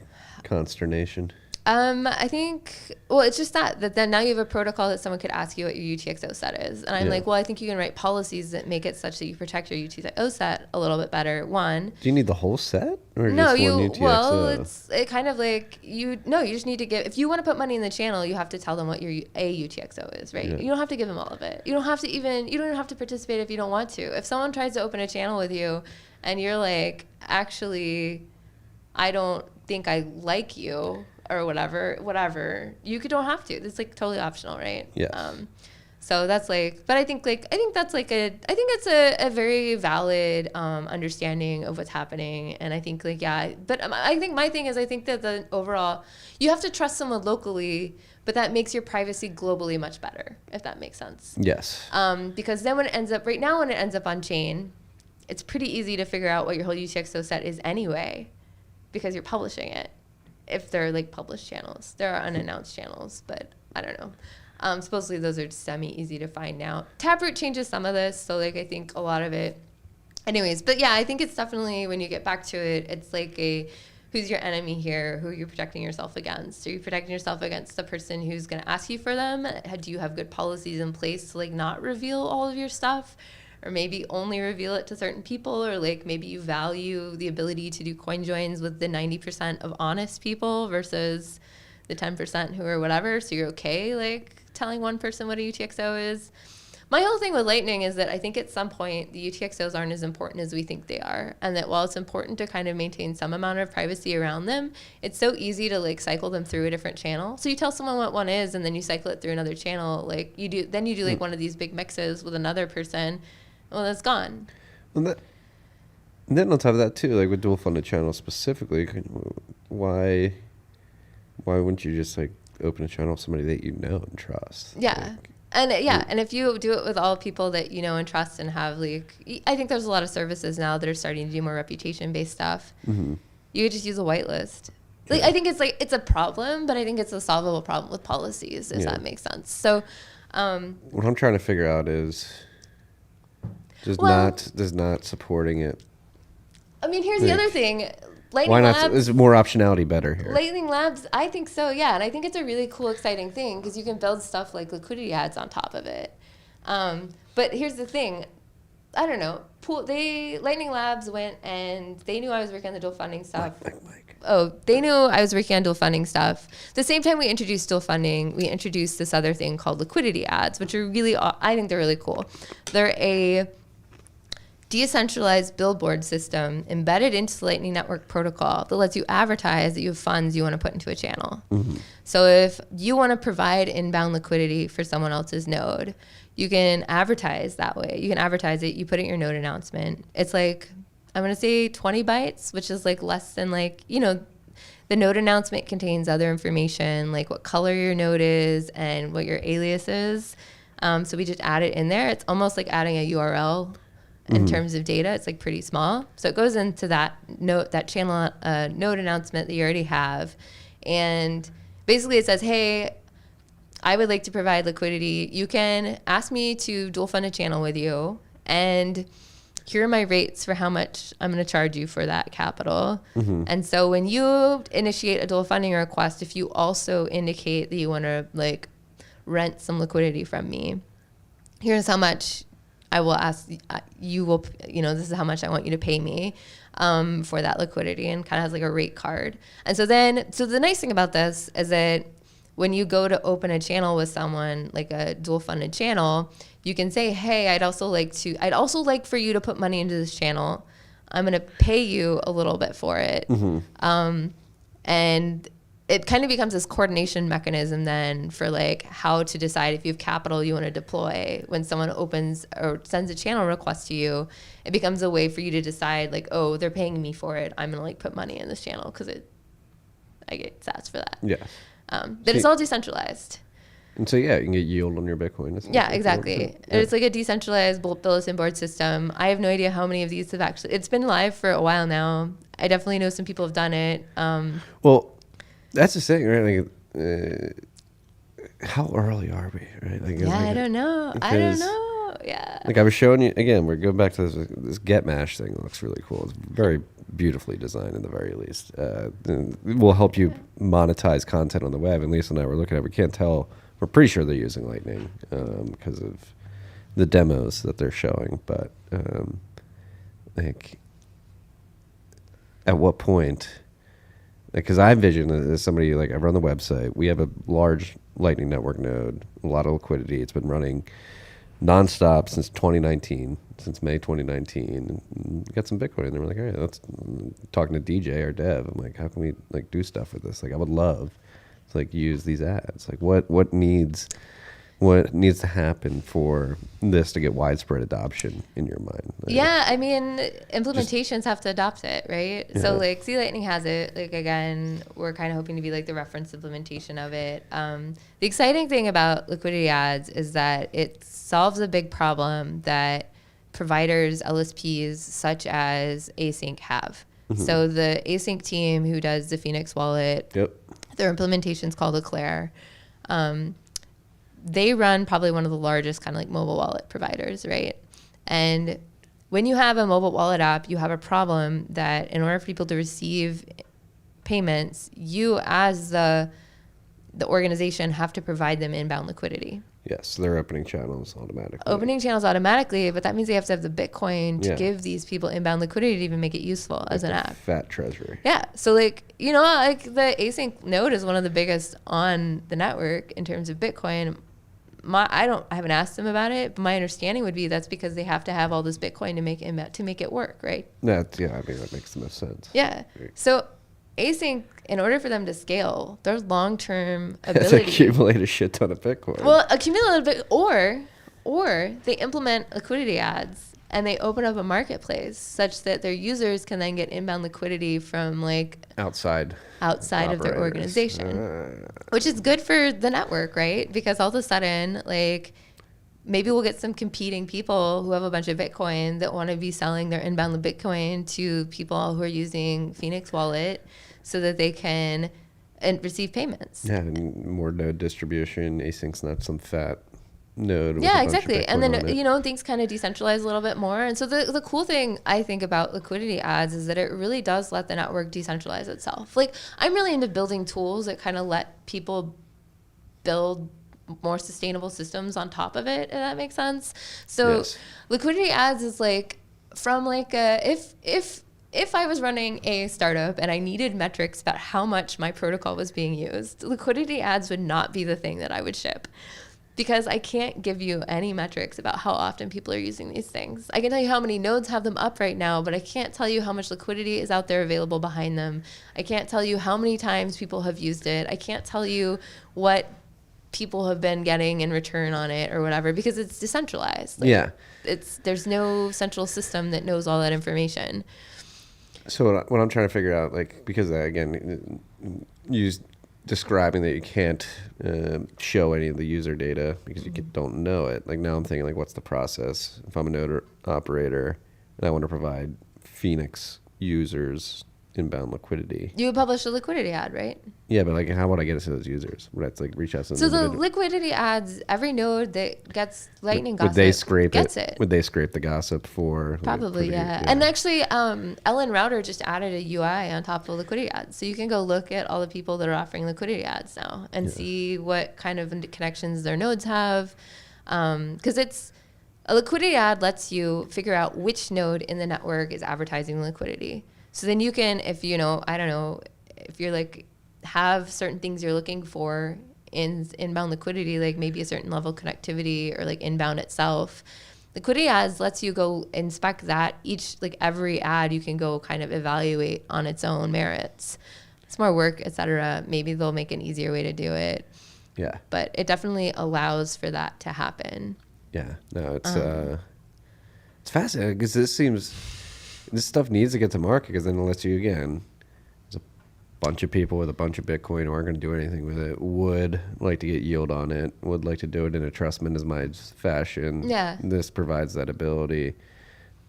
S1: consternation?
S2: I think, well, it's just that then now you have a protocol that someone could ask you what your UTXO set is. And I'm like, well, I think you can write policies that make it such that you protect your UTXO set a little bit better. One.
S1: Do you need the whole set? Or
S2: No,
S1: just one UTXO?
S2: well, it kind of like, you just need to give, if you want to put money in the channel, you have to tell them what your UTXO is, right?
S1: Yeah.
S2: You don't have to give them all of it. You don't even have to participate if you don't want to. If someone tries to open a channel with you and you're like, actually, I don't think I like you, or whatever, you don't have to. It's like totally optional, right?
S1: Yes.
S2: So that's like, but I think that's like I think it's a very valid understanding of what's happening. And I think like, yeah, but I think my thing is, I think that the overall, you have to trust someone locally, but that makes your privacy globally much better, if that makes sense.
S1: Yes.
S2: Because then when it ends up on chain, it's pretty easy to figure out what your whole UTXO set is anyway, because you're publishing it. If they're like published channels, there are unannounced channels, but I don't know. Supposedly those are semi-easy to find now. Taproot changes some of this, so like I think a lot of it. Anyways, but yeah, I think it's definitely, when you get back to it, it's like who's your enemy here? Who are you protecting yourself against? Are you protecting yourself against the person who's going to ask you for them? Do you have good policies in place to like not reveal all of your stuff? Or maybe only reveal it to certain people, or like maybe you value the ability to do coin joins with the 90% of honest people versus the 10% who are whatever. So you're okay like telling one person what a UTXO is. My whole thing with Lightning is that I think at some point the UTXOs aren't as important as we think they are. And that while it's important to kind of maintain some amount of privacy around them, it's so easy to like cycle them through a different channel. So you tell someone what one is and then you cycle it through another channel. Like you do like one of these big mixes with another person. Well, that's gone.
S1: And then on top of that too, like with dual funded channels specifically, why wouldn't you just like open a channel with somebody that you know and trust?
S2: Yeah. And and if you do it with all people that you know and trust and have, like, I think there's a lot of services now that are starting to do more reputation-based stuff.
S1: Mm-hmm.
S2: You could just use a whitelist. Like, I think it's a problem, but I think it's a solvable problem with policies, if that makes sense. So,
S1: what I'm trying to figure out is does not supporting it.
S2: I mean, here's the other thing. Lightning
S1: Why not?
S2: Labs,
S1: Is more optionality better here?
S2: Lightning Labs, I think so, yeah. And I think it's a really cool, exciting thing because you can build stuff like liquidity ads on top of it. But here's the thing. I don't know. Lightning Labs went and they knew I was working on the dual funding stuff. They knew I was working on dual funding stuff. The same time we introduced dual funding, we introduced this other thing called liquidity ads, which are really, I think they're really cool. They're a decentralized billboard system embedded into the Lightning Network protocol that lets you advertise that you have funds you want to put into a channel. Mm-hmm. So if you want to provide inbound liquidity for someone else's node, you can advertise that way. You can advertise it. You put it in your node announcement. It's like, I'm going to say 20 bytes, which is like less than like, the node announcement contains other information, like what color your node is and what your alias is. So we just add it in there. It's almost like adding a URL in terms of data. It's like pretty small. So it goes into that channel node announcement that you already have. And basically it says, hey, I would like to provide liquidity. You can ask me to dual fund a channel with you, and here are my rates for how much I'm going to charge you for that capital. Mm-hmm. And so when you initiate a dual funding request, if you also indicate that you want to like rent some liquidity from me, here's how much I will ask you will, this is how much I want you to pay me for that liquidity, and kind of has like a rate card. And so the nice thing about this is that when you go to open a channel with someone, like a dual funded channel, you can say, hey, I'd also like for you to put money into this channel. I'm going to pay you a little bit for it. Mm-hmm. And it kind of becomes this coordination mechanism then for like how to decide if you have capital you want to deploy. When someone opens or sends a channel request to you, it becomes a way for you to decide like, oh, they're paying me for it. I'm going to like put money in this channel because I get sats for that.
S1: Yeah.
S2: But it's all decentralized.
S1: And so, you can get yield on your Bitcoin.
S2: Yeah, exactly. Yeah. It's like a decentralized bulletin board system. I have no idea how many of these have actually, it's been live for a while now. I definitely know some people have done it.
S1: Well, that's the thing, right? Like, how early are we, right? Like,
S2: I don't know. Yeah.
S1: Like I was showing you, again, we're going back to this Get Mash thing. It looks really cool. It's very beautifully designed in the very least. It will help you monetize content on the web. And Lisa and I were looking at it. We can't tell. We're pretty sure they're using Lightning because of the demos that they're showing. But like, at what point? Because I envision as somebody, like I run the website, we have a large Lightning Network node, a lot of liquidity. It's been running nonstop since 2019, since May 2019. And we got some Bitcoin, and they were like, all right, let's talking to DJ or Dev. I'm like, how can we like do stuff with this? Like, I would love to like use these ads. Like, what needs to happen for this to get widespread adoption in your mind? Like,
S2: yeah, I mean, implementations have to adopt it, right? Yeah. So like C Lightning has it. Like again, we're kind of hoping to be like the reference implementation of it. The exciting thing about liquidity ads is that it solves a big problem that providers, LSPs such as Async have. Mm-hmm. So the Async team who does the Phoenix wallet, their implementation is called Eclair. They run probably one of the largest kind of like mobile wallet providers, right? And when you have a mobile wallet app, you have a problem that in order for people to receive payments, you as the organization have to provide them inbound liquidity.
S1: Yes, they're opening channels automatically.
S2: But that means they have to have the Bitcoin to give these people inbound liquidity to even make it useful like as an app.
S1: Fat treasury.
S2: Yeah. So like, like the Async node is one of the biggest on the network in terms of Bitcoin. I haven't asked them about it, but my understanding would be that's because they have to have all this Bitcoin to make it work, right?
S1: I mean, that makes the most sense.
S2: Yeah. Right. So Async, in order for them to scale, their long-term ability
S1: to accumulate a shit ton of Bitcoin.
S2: Well, accumulate a bit, or they implement liquidity ads and they open up a marketplace such that their users can then get inbound liquidity from like
S1: outside
S2: of their organization, which is good for the network, right? Because all of a sudden, like, maybe we'll get some competing people who have a bunch of Bitcoin that want to be selling their inbound Bitcoin to people who are using Phoenix Wallet so that they can receive payments.
S1: Yeah, and more node distribution. Async's not some fat node. With
S2: Yeah, exactly. And then, things kind of decentralize a little bit more. And so the cool thing I think about liquidity ads is that it really does let the network decentralize itself. Like, I'm really into building tools that kind of let people build more sustainable systems on top of it, if that makes sense. So
S1: yes.
S2: Liquidity ads is like, from like if I was running a startup and I needed metrics about how much my protocol was being used, liquidity ads would not be the thing that I would ship, because I can't give you any metrics about how often people are using these things. I can tell you how many nodes have them up right now, but I can't tell you how much liquidity is out there available behind them. I can't tell you how many times people have used it. I can't tell you what people have been getting in return on it or whatever, because it's decentralized. Like,
S1: yeah.
S2: There's no central system that knows all that information.
S1: So what I'm trying to figure out, like, because again, you describing that you can't show any of the user data because you don't know it. Like, now I'm thinking, like, what's the process? If I'm a node operator and I want to provide Phoenix users inbound liquidity.
S2: You would publish a liquidity ad, right?
S1: Yeah, but like, how would I get it to those users? Would I have to like reach out to them?
S2: So the liquidity ads, every node that gets Lightning
S1: would
S2: gossip
S1: they scrape
S2: gets it.
S1: Would they scrape the gossip for
S2: Probably, yeah. And actually, Ellen Router just added a UI on top of liquidity ads, so you can go look at all the people that are offering liquidity ads now and see what kind of connections their nodes have, because it's a liquidity ad lets you figure out which node in the network is advertising liquidity. So then you can, if if you're like have certain things you're looking for in inbound liquidity, like maybe a certain level of connectivity or like inbound itself, liquidity ads lets you go inspect that. Every ad you can go kind of evaluate on its own merits. It's more work, etc. Maybe they'll make an easier way to do it.
S1: Yeah.
S2: But it definitely allows for that to happen.
S1: Yeah. No, it's fascinating because this stuff needs to get to market, because then it lets you, again, there's a bunch of people with a bunch of Bitcoin who aren't going to do anything with it, would like to get yield on it, would like to do it in a trust minimized fashion.
S2: Yeah.
S1: This provides that ability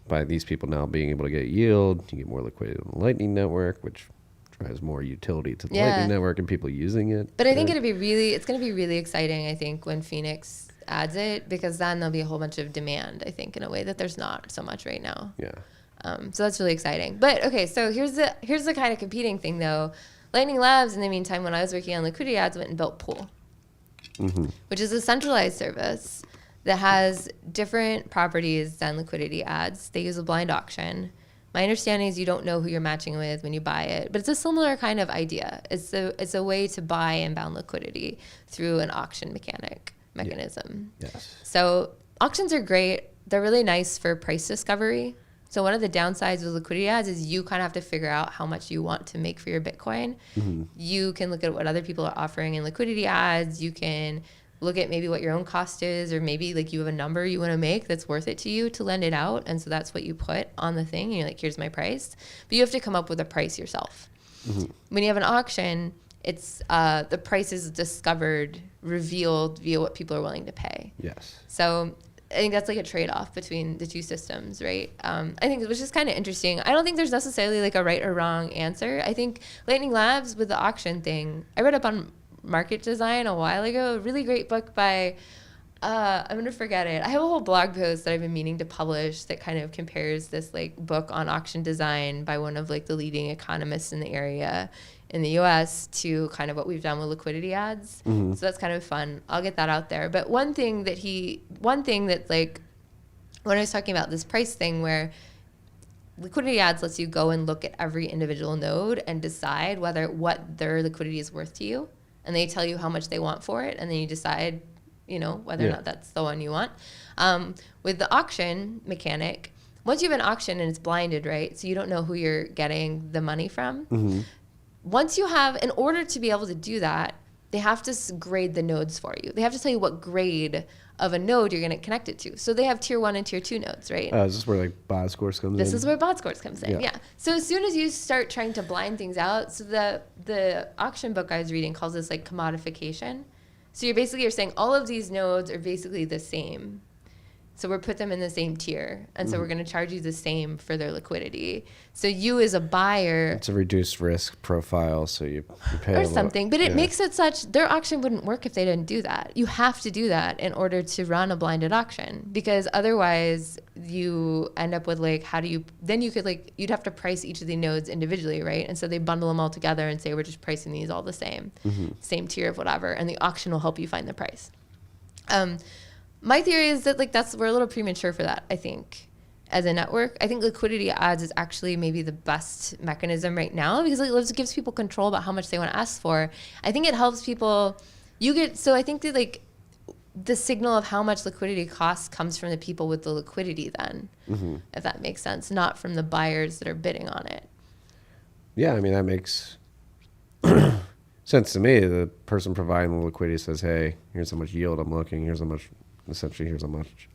S1: by these people now being able to get yield. You get more liquidity on the Lightning Network, which drives more utility to the Lightning Network and people using it.
S2: But I think it's going to be really exciting, I think, when Phoenix adds it, because then there'll be a whole bunch of demand, I think, in a way that there's not so much right now.
S1: Yeah.
S2: So that's really exciting. But okay, so here's the kind of competing thing though. Lightning Labs, in the meantime, when I was working on liquidity ads, went and built Pool, which is a centralized service that has different properties than liquidity ads. They use a blind auction. My understanding is you don't know who you're matching with when you buy it, but it's a similar kind of idea. It's a way to buy inbound liquidity through an auction mechanism.
S1: Yes.
S2: So auctions are great. They're really nice for price discovery. So one of the downsides with liquidity ads is you kind of have to figure out how much you want to make for your Bitcoin. You can look at what other people are offering in liquidity ads. You can look at maybe what your own cost is, or maybe like you have a number you want to make that's worth it to you to lend it out. And so that's what you put on the thing. And you're like, here's my price. But you have to come up with a price yourself. When you have an auction, it's the price is revealed via what people are willing to pay.
S1: Yes.
S2: So I think that's like a trade-off between the two systems, right? I think it was just kind of interesting. I don't think there's necessarily like a right or wrong answer. I think Lightning Labs with the auction thing, I read up on market design a while ago, a really great book by, I'm going to forget it. I have a whole blog post that I've been meaning to publish that kind of compares this like book on auction design by one of like the leading economists in the area in the US to kind of what we've done with liquidity ads. So that's kind of fun. I'll get that out there. But one thing that like, when I was talking about this price thing where liquidity ads lets you go and look at every individual node and decide what their liquidity is worth to you. And they tell you how much they want for it. And then you decide, whether or not that's the one you want. With the auction mechanic, once you have an auction and it's blinded, right? So you don't know who you're getting the money from. Once you have, in order to be able to do that, they have to grade the nodes for you. They have to tell you what grade of a node you're going to connect it to. So they have tier 1 and tier 2 nodes, right?
S1: Is this where like bot scores comes in?
S2: This is where bot scores comes in,
S1: Yeah.
S2: yeah. So as soon as you start trying to blind things out, so the auction book I was reading calls this like commodification. So you're saying all of these nodes are basically the same. So we're put them in the same tier. And so we're going to charge you the same for their liquidity. So you as a buyer...
S1: It's a reduced risk profile, so you pay
S2: or something. But it makes it such... Their auction wouldn't work if they didn't do that. You have to do that in order to run a blinded auction. Because otherwise, you end up with like, how do you... Then you could like... You'd have to price each of the nodes individually, right? And so they bundle them all together and say, we're just pricing these all the same. Same tier of whatever. And the auction will help you find the price. My theory is that like we're a little premature for that, I think, as a network. I think liquidity ads is actually maybe the best mechanism right now because it gives people control about how much they want to ask for. I think it helps people. I think that like the signal of how much liquidity costs comes from the people with the liquidity then, if that makes sense, not from the buyers that are bidding on it.
S1: Yeah, I mean, that makes sense to me. The person providing the liquidity says, hey, here's how much yield I'm looking, here's how much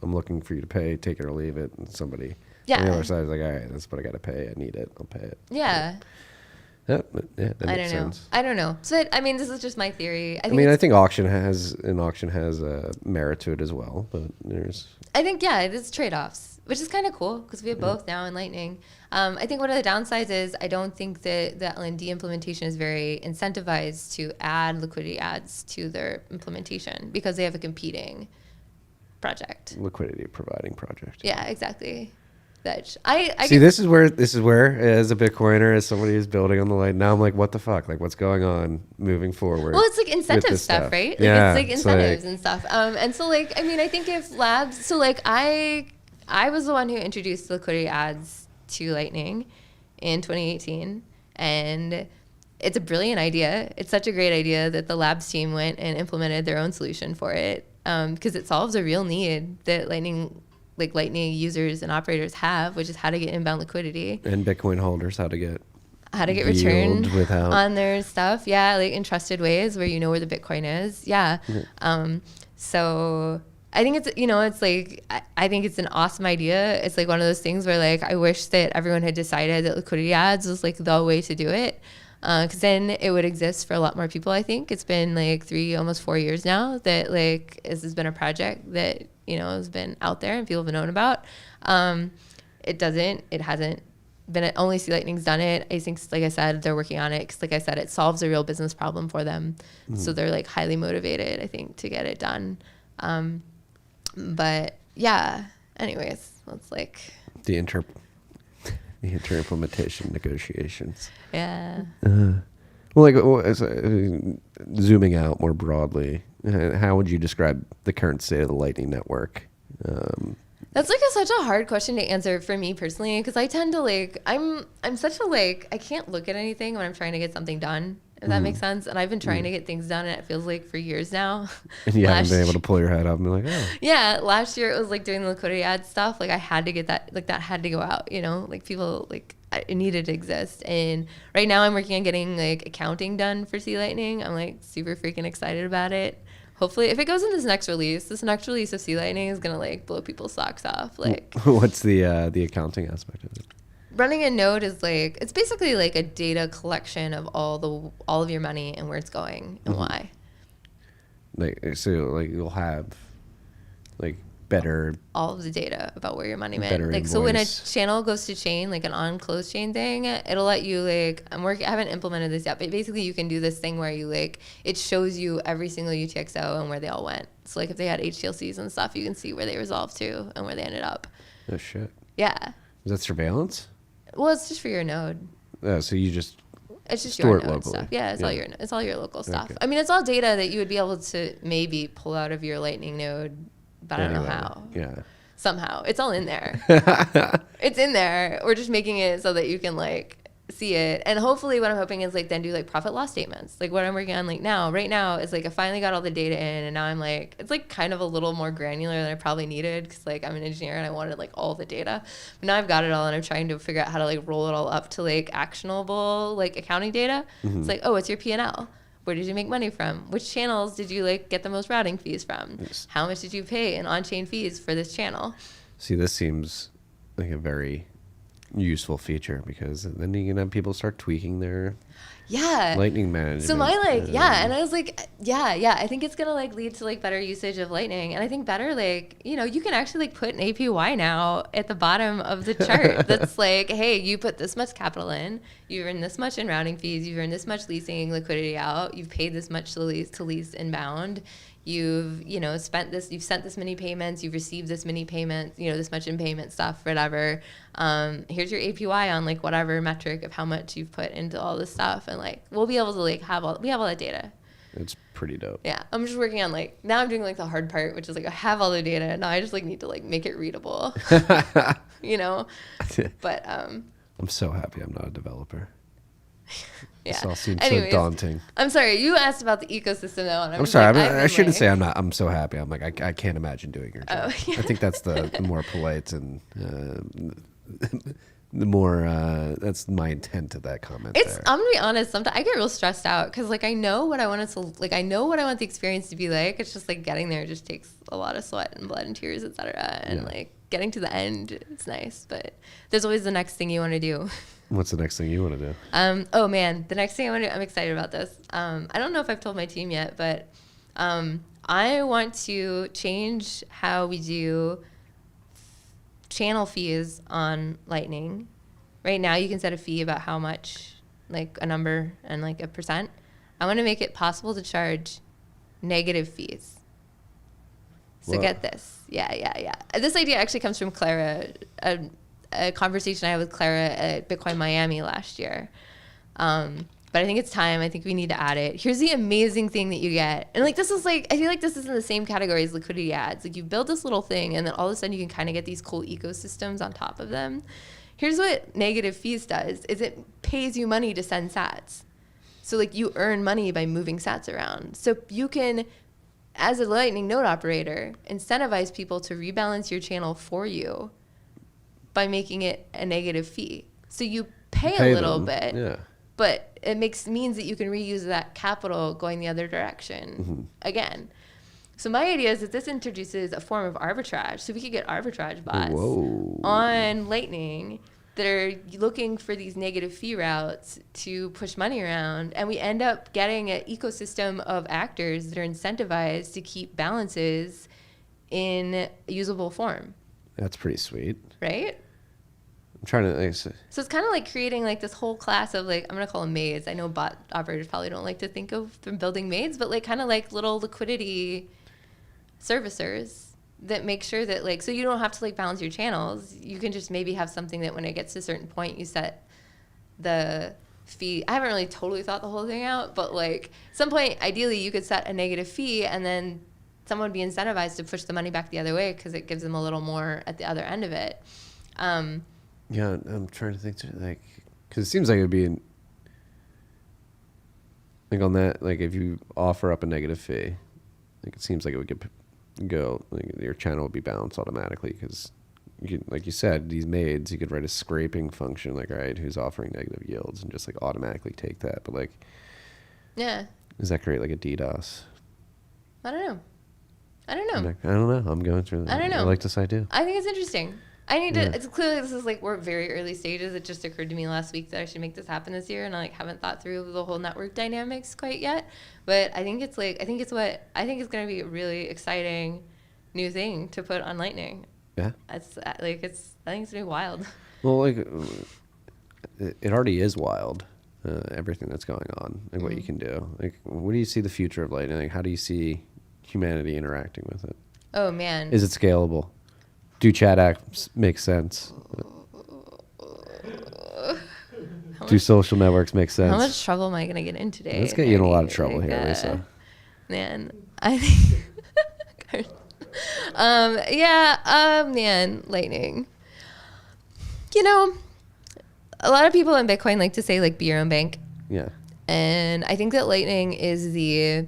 S1: I'm looking for you to pay, take it or leave it. And somebody on the other side is like, all right, that's what I got to pay. I need it. I'll pay it.
S2: Yeah.
S1: That makes sense.
S2: I don't know. So, I mean, this is just my theory.
S1: I think auction has a merit to it as well, but
S2: it's trade-offs, which is kind of cool because we have both now in Lightning. I think one of the downsides is I don't think that the LND implementation is very incentivized to add liquidity ads to their implementation because they have a competing project.
S1: Liquidity providing project.
S2: Yeah, exactly. I
S1: see. This is where, as a Bitcoiner, as somebody who's building on the light, now I'm like, what the fuck? Like, what's going on moving forward?
S2: Well, it's like incentive stuff, right? Like,
S1: yeah,
S2: it's like incentives and stuff. And so, like, I mean, I think if labs, so like, I was the one who introduced liquidity ads to Lightning in 2018, and it's a brilliant idea. It's such a great idea that the labs team went and implemented their own solution for it because it solves a real need that Lightning users and operators have, which is how to get inbound liquidity.
S1: And Bitcoin holders, how to get
S2: returned on their stuff. Yeah, like in trusted ways where you know where the Bitcoin is. Yeah. So I think it's like, I think it's an awesome idea. It's like one of those things where like, I wish that everyone had decided that liquidity ads was like the way to do it. Because then it would exist for a lot more people, I think. It's been like 3, almost 4 years now that like this has been a project that, has been out there and people have known about. It hasn't been, only C Lightning's done it. I think, like I said, they're working on it because, like I said, it solves a real business problem for them. So they're like highly motivated, I think, to get it done. But yeah, anyways, that's like
S1: the inter-implementation negotiations.
S2: Yeah.
S1: Zooming out more broadly, how would you describe the current state of the Lightning Network?
S2: That's like such a hard question to answer for me personally, because I tend to like, I'm such a like, I can't look at anything when I'm trying to get something done, if that makes sense. And I've been trying to get things done, and it feels like for years now.
S1: And you haven't been able to pull your head up and be like, oh.
S2: Yeah, last year it was like doing the liquidity ad stuff. Like I had to get that, like that had to go out, like people, like it needed to exist. And right now I'm working on getting like accounting done for C Lightning. I'm like super freaking excited about it. Hopefully, if it goes in this next release of C Lightning is gonna like blow people's socks off. Like,
S1: what's the accounting aspect of it?
S2: Running a node is like, it's basically like a data collection of all of your money and where it's going and why.
S1: Like you'll have like better,
S2: all of the data about where your money went. Like
S1: invoice.
S2: So when a channel goes to chain, like an on-close chain thing, it'll let you like, I haven't implemented this yet, but basically you can do this thing where you like, it shows you every single UTXO and where they all went. So like if they had HTLCs and stuff, you can see where they resolved to and where they ended up.
S1: Oh shit.
S2: Yeah.
S1: Is that surveillance?
S2: Well, it's just for your node.
S1: Oh, so you just
S2: it's just
S1: store
S2: your
S1: it
S2: node
S1: locally.
S2: stuff. Yeah, it's all your local stuff.
S1: Okay.
S2: I mean, it's all data that you would be able to maybe pull out of your Lightning node, but I don't know how.
S1: Yeah.
S2: Somehow. It's all in there. It's in there. We're just making it so that you can like see it. And hopefully what I'm hoping is like then do like profit loss statements. Like what I'm working on like now, right now is like I finally got all the data in, and now I'm like, it's like kind of a little more granular than I probably needed because like I'm an engineer and I wanted like all the data. But now I've got it all, and I'm trying to figure out how to like roll it all up to like actionable like accounting data. It's like, oh, it's your P&L. Where did you make money from? Which channels did you like get the most routing fees from?
S1: Yes.
S2: How much did you pay in on-chain fees for this channel?
S1: See, this seems like a very useful feature because then you can have people start tweaking their Lightning management.
S2: So my and I was like, I think it's gonna like lead to like better usage of Lightning, and I think better like you can actually like put an APY now at the bottom of the chart that's like, hey, you put this much capital in, you earn this much in routing fees, you've earned this much leasing liquidity out, you've paid this much to lease inbound. You've spent this, you've sent this many payments, you've received this many payments, this much in payment stuff, whatever. Here's your APY on like whatever metric of how much you've put into all this stuff, and like we'll be able to like we have all that data.
S1: It's pretty dope.
S2: Yeah, I'm just working on like now I'm doing like the hard part, which is like I have all the data now. I just like need to like make it readable, But
S1: I'm so happy I'm not a developer.
S2: Yeah.
S1: This all seems so daunting.
S2: I'm sorry. You asked about the ecosystem though. And
S1: I'm sorry. I shouldn't say I'm not. I'm so happy. I'm like I can't imagine doing your job.
S2: Oh, yeah.
S1: I think that's the more polite and the more that's my intent to that comment. There.
S2: I'm gonna be honest. Sometimes I get real stressed out because like I know what I want it to like. I know what I want the experience to be like. It's just like getting there just takes a lot of sweat and blood and tears, etc. And like getting to the end, it's nice. But there's always the next thing you want to do.
S1: What's the next thing you want to do?
S2: Oh man, the next thing I want to do, I'm excited about this. I don't know if I've told my team yet, but I want to change how we do channel fees on Lightning. Right now you can set a fee about how much, like a number and like a percent. I want to make it possible to charge negative fees. So
S1: Whoa. Get
S2: this. Yeah. This idea actually comes from Clara, a conversation I had with Clara at Bitcoin Miami last year. But I think it's time. I think we need to add it. Here's the amazing thing that you get. And like, this is like, I feel like this is in the same category as liquidity ads. Like you build this little thing and then all of a sudden you can kind of get these cool ecosystems on top of them. Here's what negative fees does is it pays you money to send sats. So like you earn money by moving sats around. So you can, as a Lightning node operator, incentivize people to rebalance your channel for you by making it a negative fee. So you pay a little bit, but it means that you can reuse that capital going the other direction again. So my idea is that this introduces a form of arbitrage. So we could get arbitrage bots on Lightning that are looking for these negative fee routes to push money around. And we end up getting an ecosystem of actors that are incentivized to keep balances in usable form.
S1: That's pretty sweet.
S2: Right?
S1: I'm trying to.
S2: So it's kind of like creating like this whole class of like, I'm going to call them maids. I know bot operators probably don't like to think of them building maids, but like kind of like little liquidity servicers that make sure that like, so you don't have to like balance your channels. You can just maybe have something that when it gets to a certain point, you set the fee. I haven't really totally thought the whole thing out, but like some point, ideally you could set a negative fee and then someone would be incentivized to push the money back the other way because it gives them a little more at the other end of it.
S1: Yeah, I'm trying to think, like, because it seems like it would be, like on that, like if you offer up a negative fee, like it seems like it would go, like your channel would be balanced automatically because, you could, like you said, these maids, you could write a scraping function, like, right, who's offering negative yields and just like automatically take that. But like, does that create like a DDoS?
S2: I don't know.
S1: I don't know. I'm going through that.
S2: I don't know.
S1: I like this idea.
S2: I think it's interesting. I need to, it's clearly this is like, we're very early stages. It just occurred to me last week that I should make this happen this year. And I like haven't thought through the whole network dynamics quite yet. But I think it's like, I think it's going to be a really exciting new thing to put on Lightning. Yeah. It's like, I think it's going to be wild.
S1: Well, like it already is wild. Everything that's going on and what you can do. Like, what do you see the future of Lightning? Like, how do you see humanity interacting with it?
S2: Oh man.
S1: Is it scalable? Do chat apps make sense? Do social networks make sense?
S2: How much trouble am I going to get in today?
S1: Let's get you in a lot of trouble here, Lisa.
S2: Man, I think... man, Lightning. You know, a lot of people in Bitcoin like to say, like, be your own bank.
S1: Yeah.
S2: And I think that Lightning is the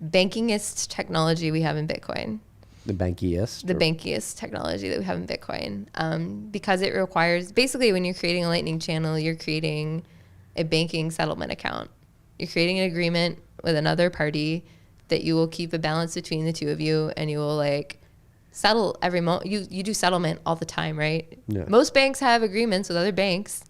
S2: bankingest technology we have in Bitcoin.
S1: The bankiest?
S2: The bankiest technology that we have in Bitcoin. Because it requires, basically when you're creating a Lightning channel, you're creating a banking settlement account. You're creating an agreement with another party, that you will keep a balance between the two of you, and you will like settle every month. You do settlement all the time, right?
S1: Yeah.
S2: Most banks have agreements with other banks.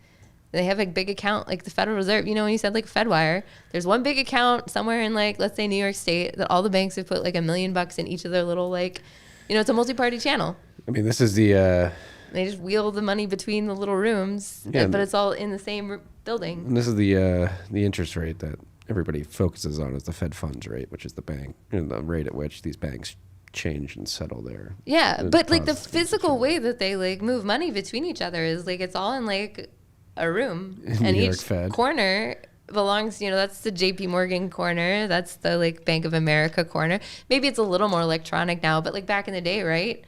S2: They have a big account, like the Federal Reserve. You know, when you said like Fedwire, there's one big account somewhere in like, let's say New York State, that all the banks have put like $1 million in each of their little like, you know, it's a multi-party channel.
S1: I mean, this is the
S2: They just wheel the money between the little rooms,
S1: Yeah,
S2: but it's all in the same building.
S1: and this is the interest rate that everybody focuses on, is the Fed funds rate, which is the bank, and the rate at which these banks change and settle their
S2: But like the
S1: deposits.
S2: physical way that they like move money between each other is like it's all in like a room,
S1: In
S2: and
S1: New York
S2: each
S1: Fed.
S2: corner belongs, you know, that's the JP Morgan corner, that's the like Bank of America corner. Maybe it's a little more electronic now, but like back in the day, right?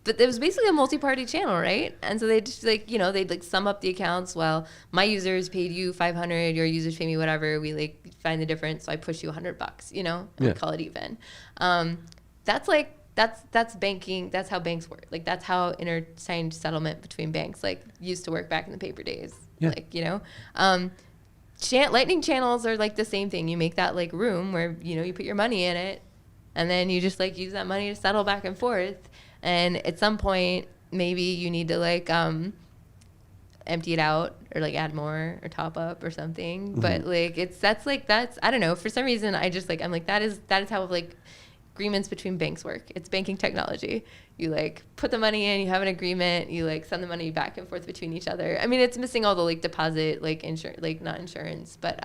S2: But it was basically a multi-party channel, right? And so they just like, you know, they'd like sum up the accounts. Well, my users paid you 500, your users pay me whatever. We like find the difference, so I push you $100, you know, and
S1: Yeah.
S2: we call it even. That's banking. That's how banks work. Like that's how intersigned settlement between banks like used to work back in the paper days.
S1: Yeah.
S2: Like, you know, lightning channels are like the same thing. You make that like room where, you know, you put your money in it, and then you just like use that money to settle back and forth. And at some point, maybe you need to like empty it out or like add more or top up or something.
S1: Mm-hmm.
S2: But like that's I don't know. For some reason, I just like I'm like that is how like agreements between banks work. It's banking technology. You like put the money in, you have an agreement, you like send the money back and forth between each other. I mean, it's missing all the like deposit, like insurance, like not insurance, but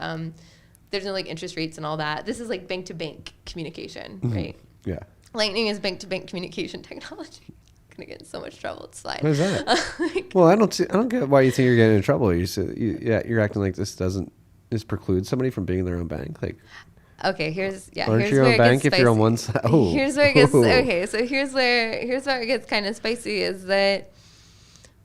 S2: there's no like interest rates and all that. This is like bank to bank communication, right?
S1: Yeah.
S2: Lightning is bank to bank communication technology. I'm gonna get in so much trouble. It's fine.
S1: What is that?
S2: Like,
S1: Well, I don't get why you think you're getting in trouble. You're acting like this precludes somebody from being their own bank. Like,
S2: okay, here's
S1: aren't
S2: here's
S1: you your
S2: where
S1: own
S2: it
S1: bank
S2: gets
S1: if you're on
S2: spicy.
S1: one side? Oh.
S2: Here's where it gets
S1: Oh.
S2: okay. So here's where it gets kind of spicy is that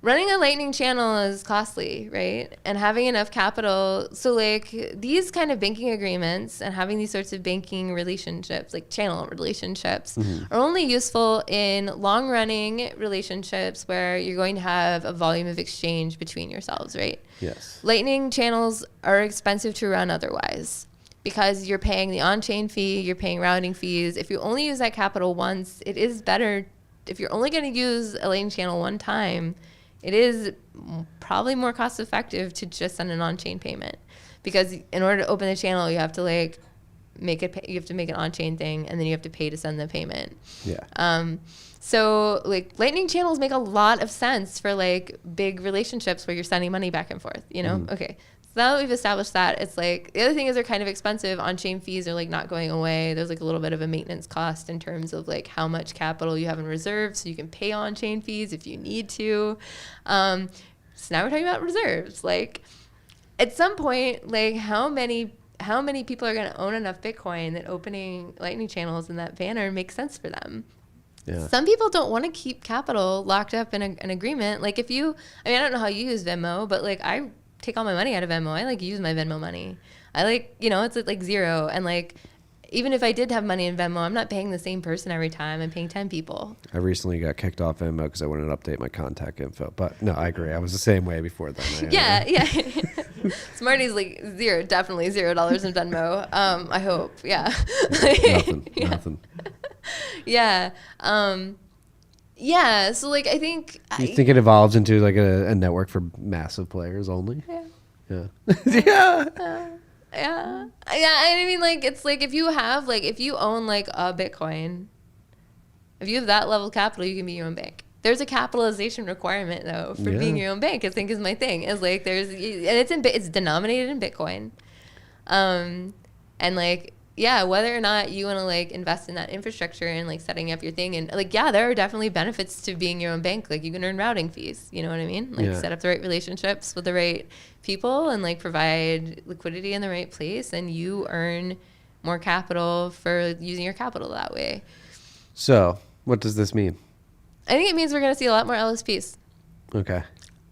S2: running a lightning channel is costly, right? And having enough capital. So like these kind of banking agreements and having these sorts of banking relationships, like channel relationships, are only useful in long running relationships where you're going to have a volume of exchange between yourselves, right?
S1: Yes.
S2: Lightning channels are expensive to run otherwise because you're paying the on-chain fee, you're paying routing fees. If you only use that capital once, it is better. If you're only going to use a lightning channel one time, it is probably more cost effective to just send an on-chain payment, because in order to open the channel, you have to like you have to make an on-chain thing, and then you have to pay to send the payment.
S1: Yeah.
S2: So like lightning channels make a lot of sense for like big relationships where you're sending money back and forth, you know? Okay. So now that we've established that, it's like the other thing is they're kind of expensive. On-chain fees are like not going away. There's like a little bit of a maintenance cost in terms of like how much capital you have in reserve, so you can pay on-chain fees if you need to. So now we're talking about reserves. Like at some point, like how many people are going to own enough Bitcoin that opening lightning channels in that manner makes sense for them?
S1: Yeah.
S2: Some people don't want to keep capital locked up in an agreement. Like if you, I mean, I don't know how you use Venmo, but like I take all my money out of Venmo. I like use my Venmo money. I like, you know, it's like zero. And like, even if I did have money in Venmo, I'm not paying the same person every time. I'm paying 10 people.
S1: I recently got kicked off Venmo because I wouldn't update my contact info. But no, I agree. I was the same way before then.
S2: Yeah. So Marty's like definitely $0 in Venmo. I hope. Yeah.
S1: Nothing.
S2: Yeah. Yeah. So like, I think.
S1: You think it evolves into like a network for massive players only?
S2: Yeah.
S1: Yeah. Yeah.
S2: Yeah. I mean, like, it's like if you own like a Bitcoin, if you have that level of capital, you can be your own bank. There's a capitalization requirement though for being your own bank. I think is my thing. Is like it's denominated in Bitcoin, and like whether or not you want to like invest in that infrastructure and like setting up your thing, and like there are definitely benefits to being your own bank. Like you can earn routing fees. You know what I mean? Like set up the right relationships with the right people and like provide liquidity in the right place, and you earn more capital for using your capital that way.
S1: So what does this mean?
S2: I think it means we're going to see a lot more LSPs.
S1: Okay.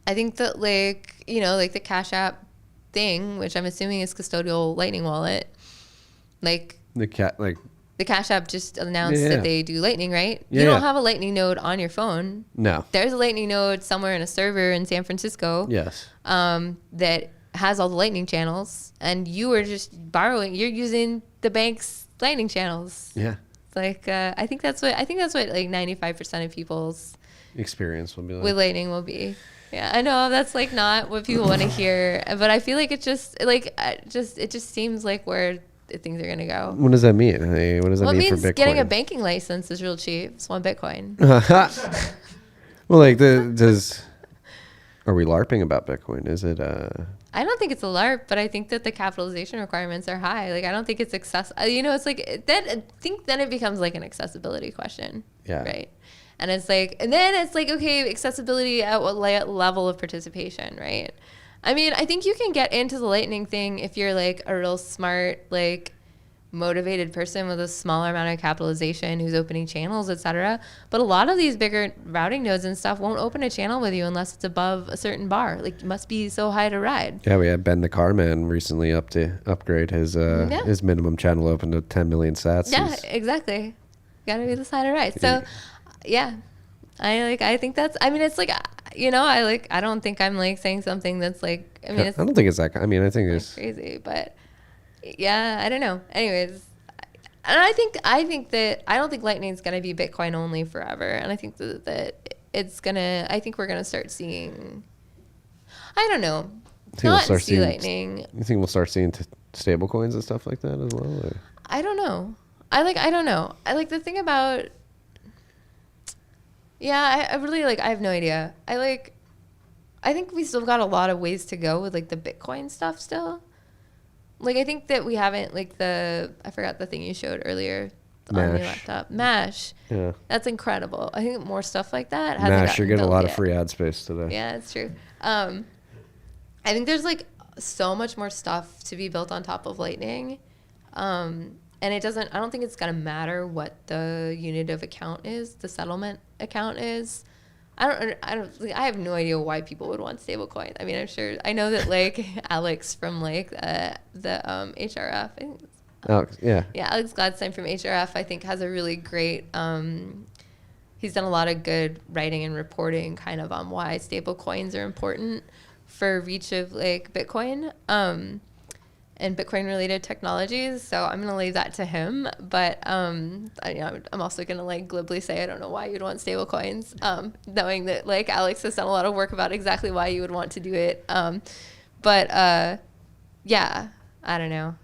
S2: I think that like, you know, like the Cash App thing, which I'm assuming is custodial Lightning wallet, like
S1: The
S2: Cash App just announced
S1: Yeah.
S2: that they do Lightning, right?
S1: Yeah,
S2: You don't
S1: yeah.
S2: have a Lightning node on your phone.
S1: No.
S2: There's a Lightning node somewhere in a server in San Francisco.
S1: Yes.
S2: That has all the Lightning channels, and you are just you're using the bank's Lightning channels.
S1: Yeah.
S2: Like I think that's what like 95% of people's
S1: Experience will be like.
S2: with Lightning will be. Yeah, I know that's like not what people want to hear, but I feel like it just seems like where things are gonna go.
S1: What does that mean? Hey, what does that
S2: Well, it
S1: mean for
S2: means
S1: Bitcoin?
S2: getting a banking license is real cheap. It's 1 Bitcoin.
S1: Well, like are we LARPing about Bitcoin? Is it
S2: I don't think it's a LARP, but I think that the capitalization requirements are high. Like I don't think it's accessible. It's like then I think then it becomes like an accessibility question.
S1: Yeah.
S2: Right. And it's like, and then it's like, okay, accessibility at what level of participation, right? I mean, I think you can get into the Lightning thing if you're like a real smart, like motivated person with a smaller amount of capitalization who's opening channels, etc. But a lot of these bigger routing nodes and stuff won't open a channel with you unless it's above a certain bar. Like, it must be so high to ride.
S1: Yeah, we had Ben the Carman recently upgrade his minimum channel open to 10 million sats.
S2: Yeah, exactly. Got to be this high to ride. So, yeah, I think that's. I mean, it's like I don't think I'm like saying something that's like. I mean,
S1: I don't think it's that. I mean, I think it's
S2: crazy, but. Yeah, I don't know. Anyways, and I think that I don't think Lightning's gonna be Bitcoin only forever, and I think that it's gonna. I think we're gonna start seeing. I don't know. Not see Lightning.
S1: You think we'll start seeing stable coins and stuff like that as well? Or?
S2: I don't know. I don't know. I like the thing about. Yeah, I really like. I have no idea. I think we still got a lot of ways to go with like the Bitcoin stuff still. Like, I think that we haven't, like, I forgot the thing you showed earlier on your laptop. Mash.
S1: Yeah.
S2: That's incredible. I think more stuff like that
S1: hasn't Mash, you're getting a lot of free ad space today.
S2: Yeah, it's true. I think there's, like, so much more stuff to be built on top of Lightning. And I don't think it's going to matter what the unit of account is, the settlement account is. I have no idea why people would want stablecoin. I mean, I know that like Alex from like the HRF.
S1: Alex, yeah.
S2: Yeah, Alex Gladstein from HRF, I think has a really great. He's done a lot of good writing and reporting, kind of on why stablecoins are important for reach of like Bitcoin. And Bitcoin-related technologies, so I'm gonna leave that to him. But I'm also gonna like glibly say I don't know why you'd want stablecoins, knowing that like Alex has done a lot of work about exactly why you would want to do it. Yeah, I don't know.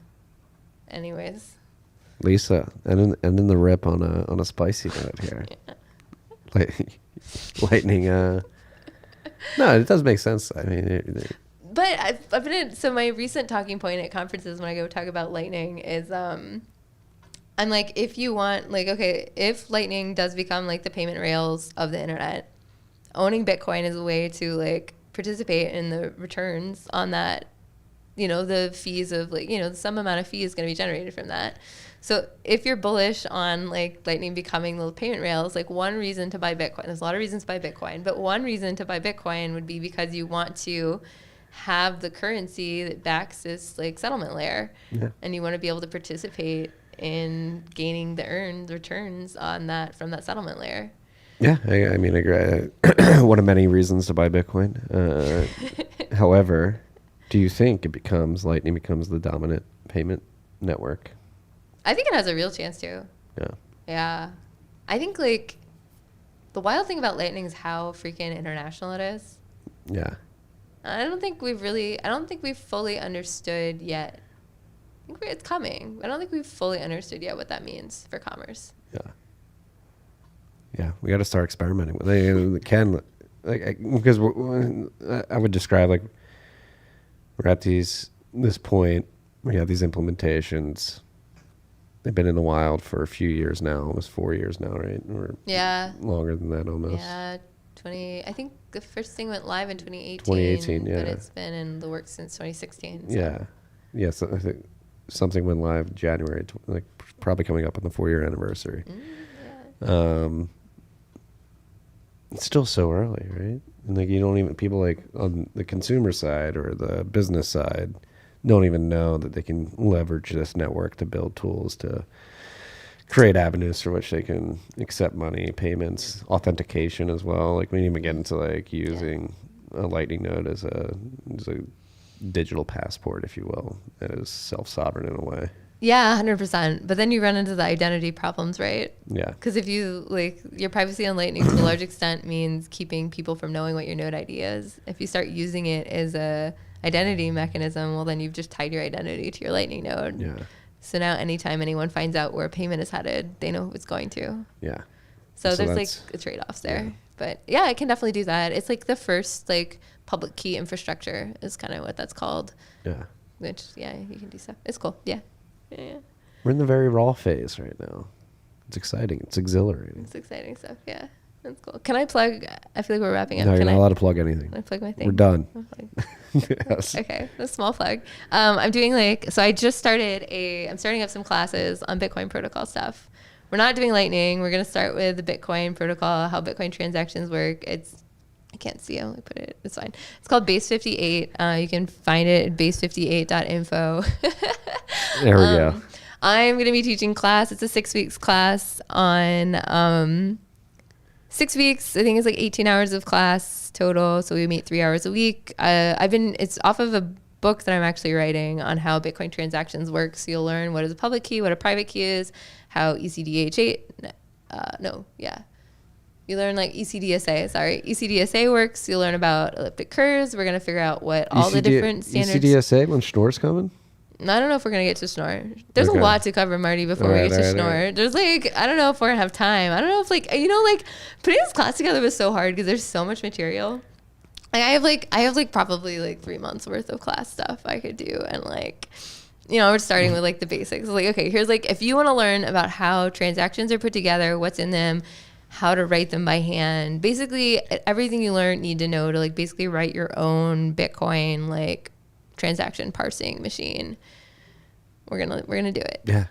S2: Anyways,
S1: Lisa, and in the rip on a spicy note here, yeah. Lightning. No, it does make sense. I mean.
S2: But I've been so my recent talking point at conferences when I go talk about Lightning is I'm like, if you want, like, okay, if Lightning does become like the payment rails of the internet, owning Bitcoin is a way to like participate in the returns on that, the fees of like, some amount of fee is going to be generated from that. So if you're bullish on like Lightning becoming the payment rails, like one reason to buy Bitcoin, there's a lot of reasons to buy Bitcoin, but one reason to buy Bitcoin would be because you want to have the currency that backs this like settlement layer, and you want to be able to participate in gaining the earned returns on that from that settlement layer.
S1: Yeah, I mean, I agree. One of many reasons to buy Bitcoin. However, do you think Lightning becomes the dominant payment network?
S2: I think it has a real chance to.
S1: Yeah.
S2: Yeah, I think like the wild thing about Lightning is how freaking international it is.
S1: Yeah.
S2: I don't think we've fully understood yet. I think it's coming. I don't think we've fully understood yet what that means for commerce.
S1: Yeah, we got to start experimenting with it. Because I would describe like we're at this point. We have these implementations. They've been in the wild for a few years now, almost 4 years now, right? Or longer than that, almost.
S2: Yeah. I think the first thing went live in 2018.
S1: 2018, yeah.
S2: But it's been in the works since 2016. So.
S1: Yeah. Yeah, so I think something went live January, like probably coming up on the 4-year anniversary. It's still so early, right? And like people like on the consumer side or the business side don't even know that they can leverage this network to build tools to create avenues for which they can accept money, payments, authentication as well. Like we didn't even get into like using a Lightning node as a digital passport, if you will, that is self-sovereign in a way.
S2: Yeah, 100%. But then you run into the identity problems, right?
S1: Yeah.
S2: Because if you like your privacy on Lightning to a large extent means keeping people from knowing what your node ID is. If you start using it as a identity mechanism, well, then you've just tied your identity to your Lightning node.
S1: Yeah.
S2: So now anytime anyone finds out where a payment is headed, they know who it's going to.
S1: Yeah.
S2: So there's
S1: that's-
S2: like a trade-offs there.
S1: yeah.
S2: But yeah, I can definitely do that. It's like the first like public key infrastructure is kind of what that's called.
S1: Yeah.
S2: Which, yeah, you can do stuff. It's cool. Yeah. Yeah.
S1: We're in the very raw phase right now. It's exciting. It's exhilarating.
S2: It's exciting stuff. Yeah. That's cool. Can I plug? I feel like we're wrapping up.
S1: No, you're
S2: Can
S1: not
S2: I,
S1: allowed to plug anything.
S2: can I plug my thing?
S1: We're done.
S2: I'll plug.
S1: Yes.
S2: Okay, a small plug. I'm doing so I just I'm starting up some classes on Bitcoin protocol stuff. We're not doing Lightning. We're going to start with the Bitcoin protocol, how Bitcoin transactions work. I can't see how I put it. It's fine. It's called Base 58. You can find it at base58.info.
S1: There we go.
S2: I'm going to be teaching class. It's a 6 weeks class on 6 weeks. I think it's like 18 hours of class total. So we meet 3 hours a week. It's off of a book that I'm actually writing on how Bitcoin transactions work. So you'll learn what is a public key, what a private key is, how you learn like ECDSA works. You'll learn about elliptic curves. We're going to figure out what all the different standards.
S1: ECDSA when Schnorr's coming?
S2: I don't know if we're going to get to Schnorr. There's
S1: Okay.
S2: a lot to cover, Marty, before we get to Schnorr.
S1: Right.
S2: There's like, I don't know if we're going to have time. I don't know if like putting this class together was so hard because there's so much material. Like I have probably like 3 months worth of class stuff I could do. And like, we're starting with like the basics. Like, okay, here's like, if you want to learn about how transactions are put together, what's in them, how to write them by hand, basically everything you need to know to like basically write your own Bitcoin, like transaction parsing machine. We're gonna do it.
S1: Yeah.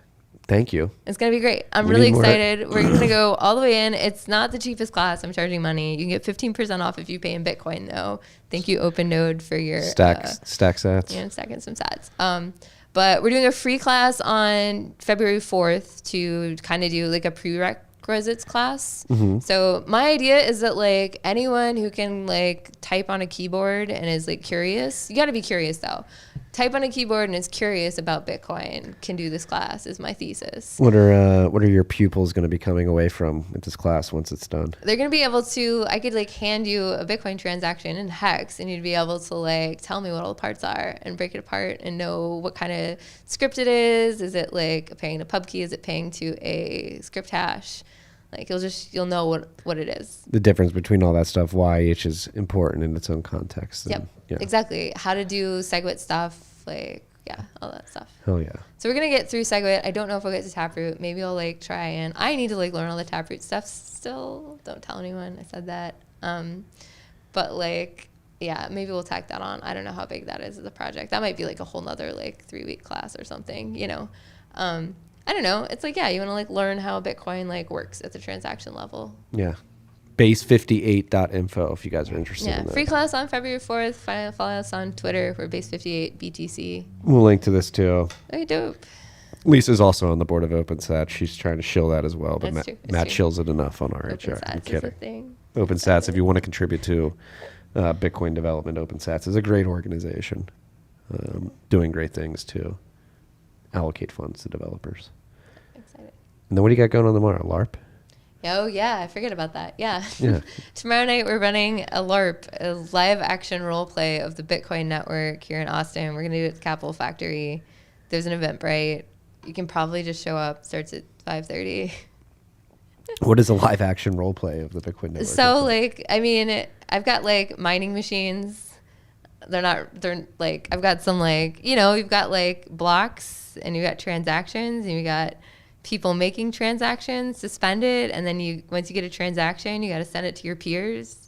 S1: Thank you.
S2: It's gonna be great. I'm
S1: We
S2: really
S1: need more.
S2: excited. We're gonna go all the way in. It's not the cheapest class. I'm charging money. You can get 15% off if you pay in Bitcoin though. Thank you, OpenNode, for your
S1: Stack sats.
S2: stacking some sats. But we're doing a free class on February 4th to kind of do like a prerequisites class.
S1: Mm-hmm.
S2: So my idea is that like anyone who can like type on a keyboard and is like curious, you got to be curious though. Type on a keyboard and is curious about Bitcoin can do this class is my thesis.
S1: What are your pupils going to be coming away from with this class once it's done?
S2: They're going to be able to, I could like hand you a Bitcoin transaction in hex and you'd be able to like tell me what all the parts are and break it apart and know what kind of script it is. Is it like paying to pub key? Is it paying to a script hash? Like you'll know what it is.
S1: The difference between all that stuff, why each is important in its own context.
S2: Yep,
S1: Yeah.
S2: exactly. How to do SegWit stuff, like, yeah, all that stuff.
S1: Hell yeah.
S2: So we're going to get through SegWit. I don't know if we'll get to Taproot. Maybe I'll like try and I need to like learn all the Taproot stuff still. Don't tell anyone I said that. But like, yeah, maybe we'll tack that on. I don't know how big that is as a project. That might be like a whole nother like 3-week class or something, I don't know. It's like, yeah, you want to like learn how Bitcoin like works at the transaction level.
S1: Yeah. Base58.info if you guys are interested in that.
S2: Free class on February 4th. Follow us on Twitter. We're Base58BTC.
S1: We'll link to this too.
S2: Okay, dope.
S1: Lisa's also on the board of OpenSats. She's trying to shill that as well, but
S2: That's true. That's
S1: Matt
S2: true.
S1: shills it enough on our HR. I'm
S2: OpenSats is a
S1: kidding.
S2: thing.
S1: OpenSats, if you want to contribute to Bitcoin development, OpenSats is a great organization, doing great things to allocate funds to developers.
S2: Excited.
S1: And then what do you got going on tomorrow? LARP?
S2: Oh, yeah. I forget about that. Yeah.
S1: Yeah.
S2: Tomorrow night, we're running a LARP, a live action role play of the Bitcoin network here in Austin. We're going to do it at the Capital Factory. There's an Eventbrite. You can probably just show up. Starts at 5:30.
S1: What is a live action role play of the Bitcoin network?
S2: So, like, I mean, I've got, like, mining machines. They're like, I've got some, like, you've got, like, blocks and you've got transactions and you got people making transactions suspended, and then once you get a transaction, you got to send it to your peers.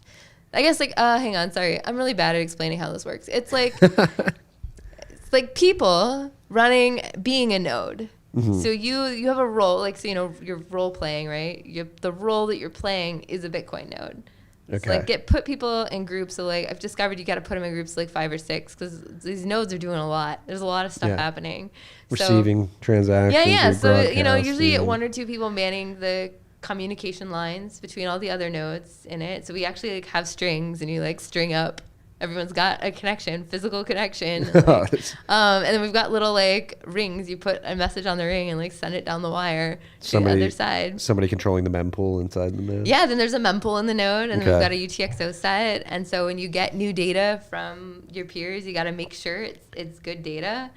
S2: I guess like hang on, sorry, I'm really bad at explaining how this works. It's like it's like people being a node. Mm-hmm. So you have a role, like, so you're role playing, right? The role that you're playing is a Bitcoin node.
S1: Okay.
S2: So like put people in groups. So like I've discovered you got to put them in groups like 5 or 6 because these nodes are doing a lot. There's a lot of stuff happening.
S1: Receiving transactions.
S2: Yeah. So
S1: broadcasting.
S2: usually 1 or 2 people manning the communication lines between all the other nodes in it. So we actually like have strings and you like string up Everyone's got a connection, physical connection. Like, and then we've got little like rings. You put a message on the ring and like send it down the wire to the other side.
S1: Somebody controlling the mempool inside the node.
S2: Yeah, then there's a mempool in the node, and then we've got a UTXO set. And so when you get new data from your peers, you got to make sure it's good data.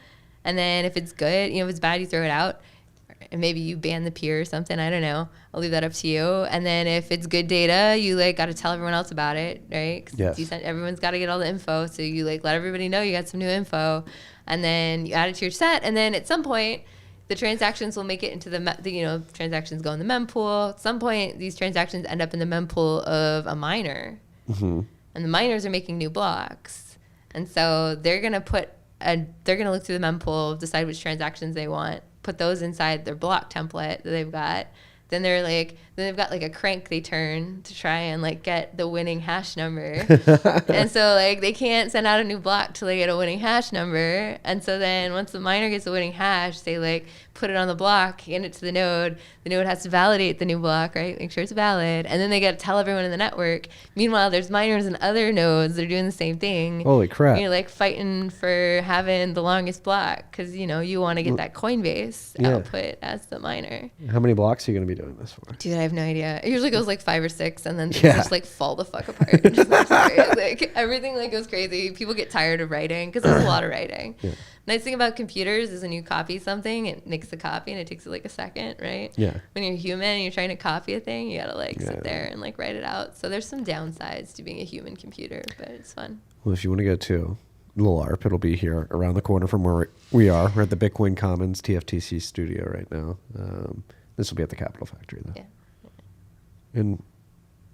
S2: And then if it's good, if it's bad, you throw it out. And maybe you ban the peer or something. I don't know. I'll leave that up to you. And then if it's good data, you like got to tell everyone else about it, right?
S1: Yes.
S2: Everyone's got to get all the info. So you like let everybody know you got some new info, and then you add it to your set. And then at some point, the transactions will make it into transactions go in the mempool. At some point, these transactions end up in the mempool of a miner, and the miners are making new blocks. And so they're gonna look through the mempool, decide which transactions they want, put those inside their block template that they've got. Then they've got like a crank they turn to try and like get the winning hash number. And so like they can't send out a new block till they get a winning hash number. And so then once the miner gets the winning hash, they like put it on the block, hand it to the node. The node has to validate the new block, right? Make sure it's valid. And then they got to tell everyone in the network. Meanwhile, there's miners and other nodes that are doing the same thing.
S1: Holy crap.
S2: You're like fighting for having the longest block because, you want to get that Coinbase output as the miner.
S1: How many blocks are you going to be doing this for?
S2: Dude, I have no idea. It usually goes like 5 or 6, and then things just like fall the fuck apart. Like everything like goes crazy. People get tired of writing because there's a lot of writing. Yeah. Nice thing about computers is when you copy something, it makes a copy and it takes like a second, right?
S1: Yeah.
S2: When you're human and you're trying to copy a thing, you gotta like sit there and like write it out. So there's some downsides to being a human computer, but it's fun.
S1: Well, if you want to go to little ARP, it'll be here around the corner from where we are. We're at the Bitcoin Commons TFTC studio right now. This will be at the Capital Factory though.
S2: Yeah.
S1: And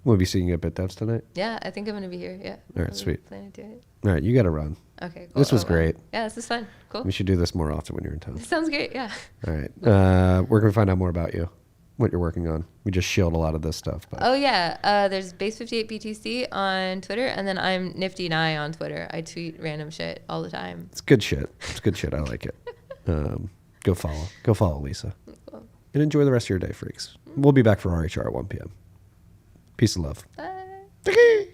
S1: we'll be seeing you at BitDevs tonight.
S2: Yeah, I think I'm gonna be here. Yeah.
S1: All right, sweet.
S2: Planning to do it.
S1: All right, you got to run.
S2: Okay, cool.
S1: This was great.
S2: Yeah, this is fun. Cool.
S1: We should do this more often when you're in town.
S2: This sounds great. Yeah.
S1: All right. Where can we find out more about you? What you're working on? We just shield a lot of this stuff. But.
S2: Oh yeah, there's Base 58 BTC on Twitter, and then I'm Nifty Nye on Twitter. I tweet random shit all the time.
S1: It's good shit. It's good shit. I like it. Go follow. Go follow Lisa. Cool. And enjoy the rest of your day, freaks. We'll be back for RHR at 1 p.m. Peace and love.
S2: Bye.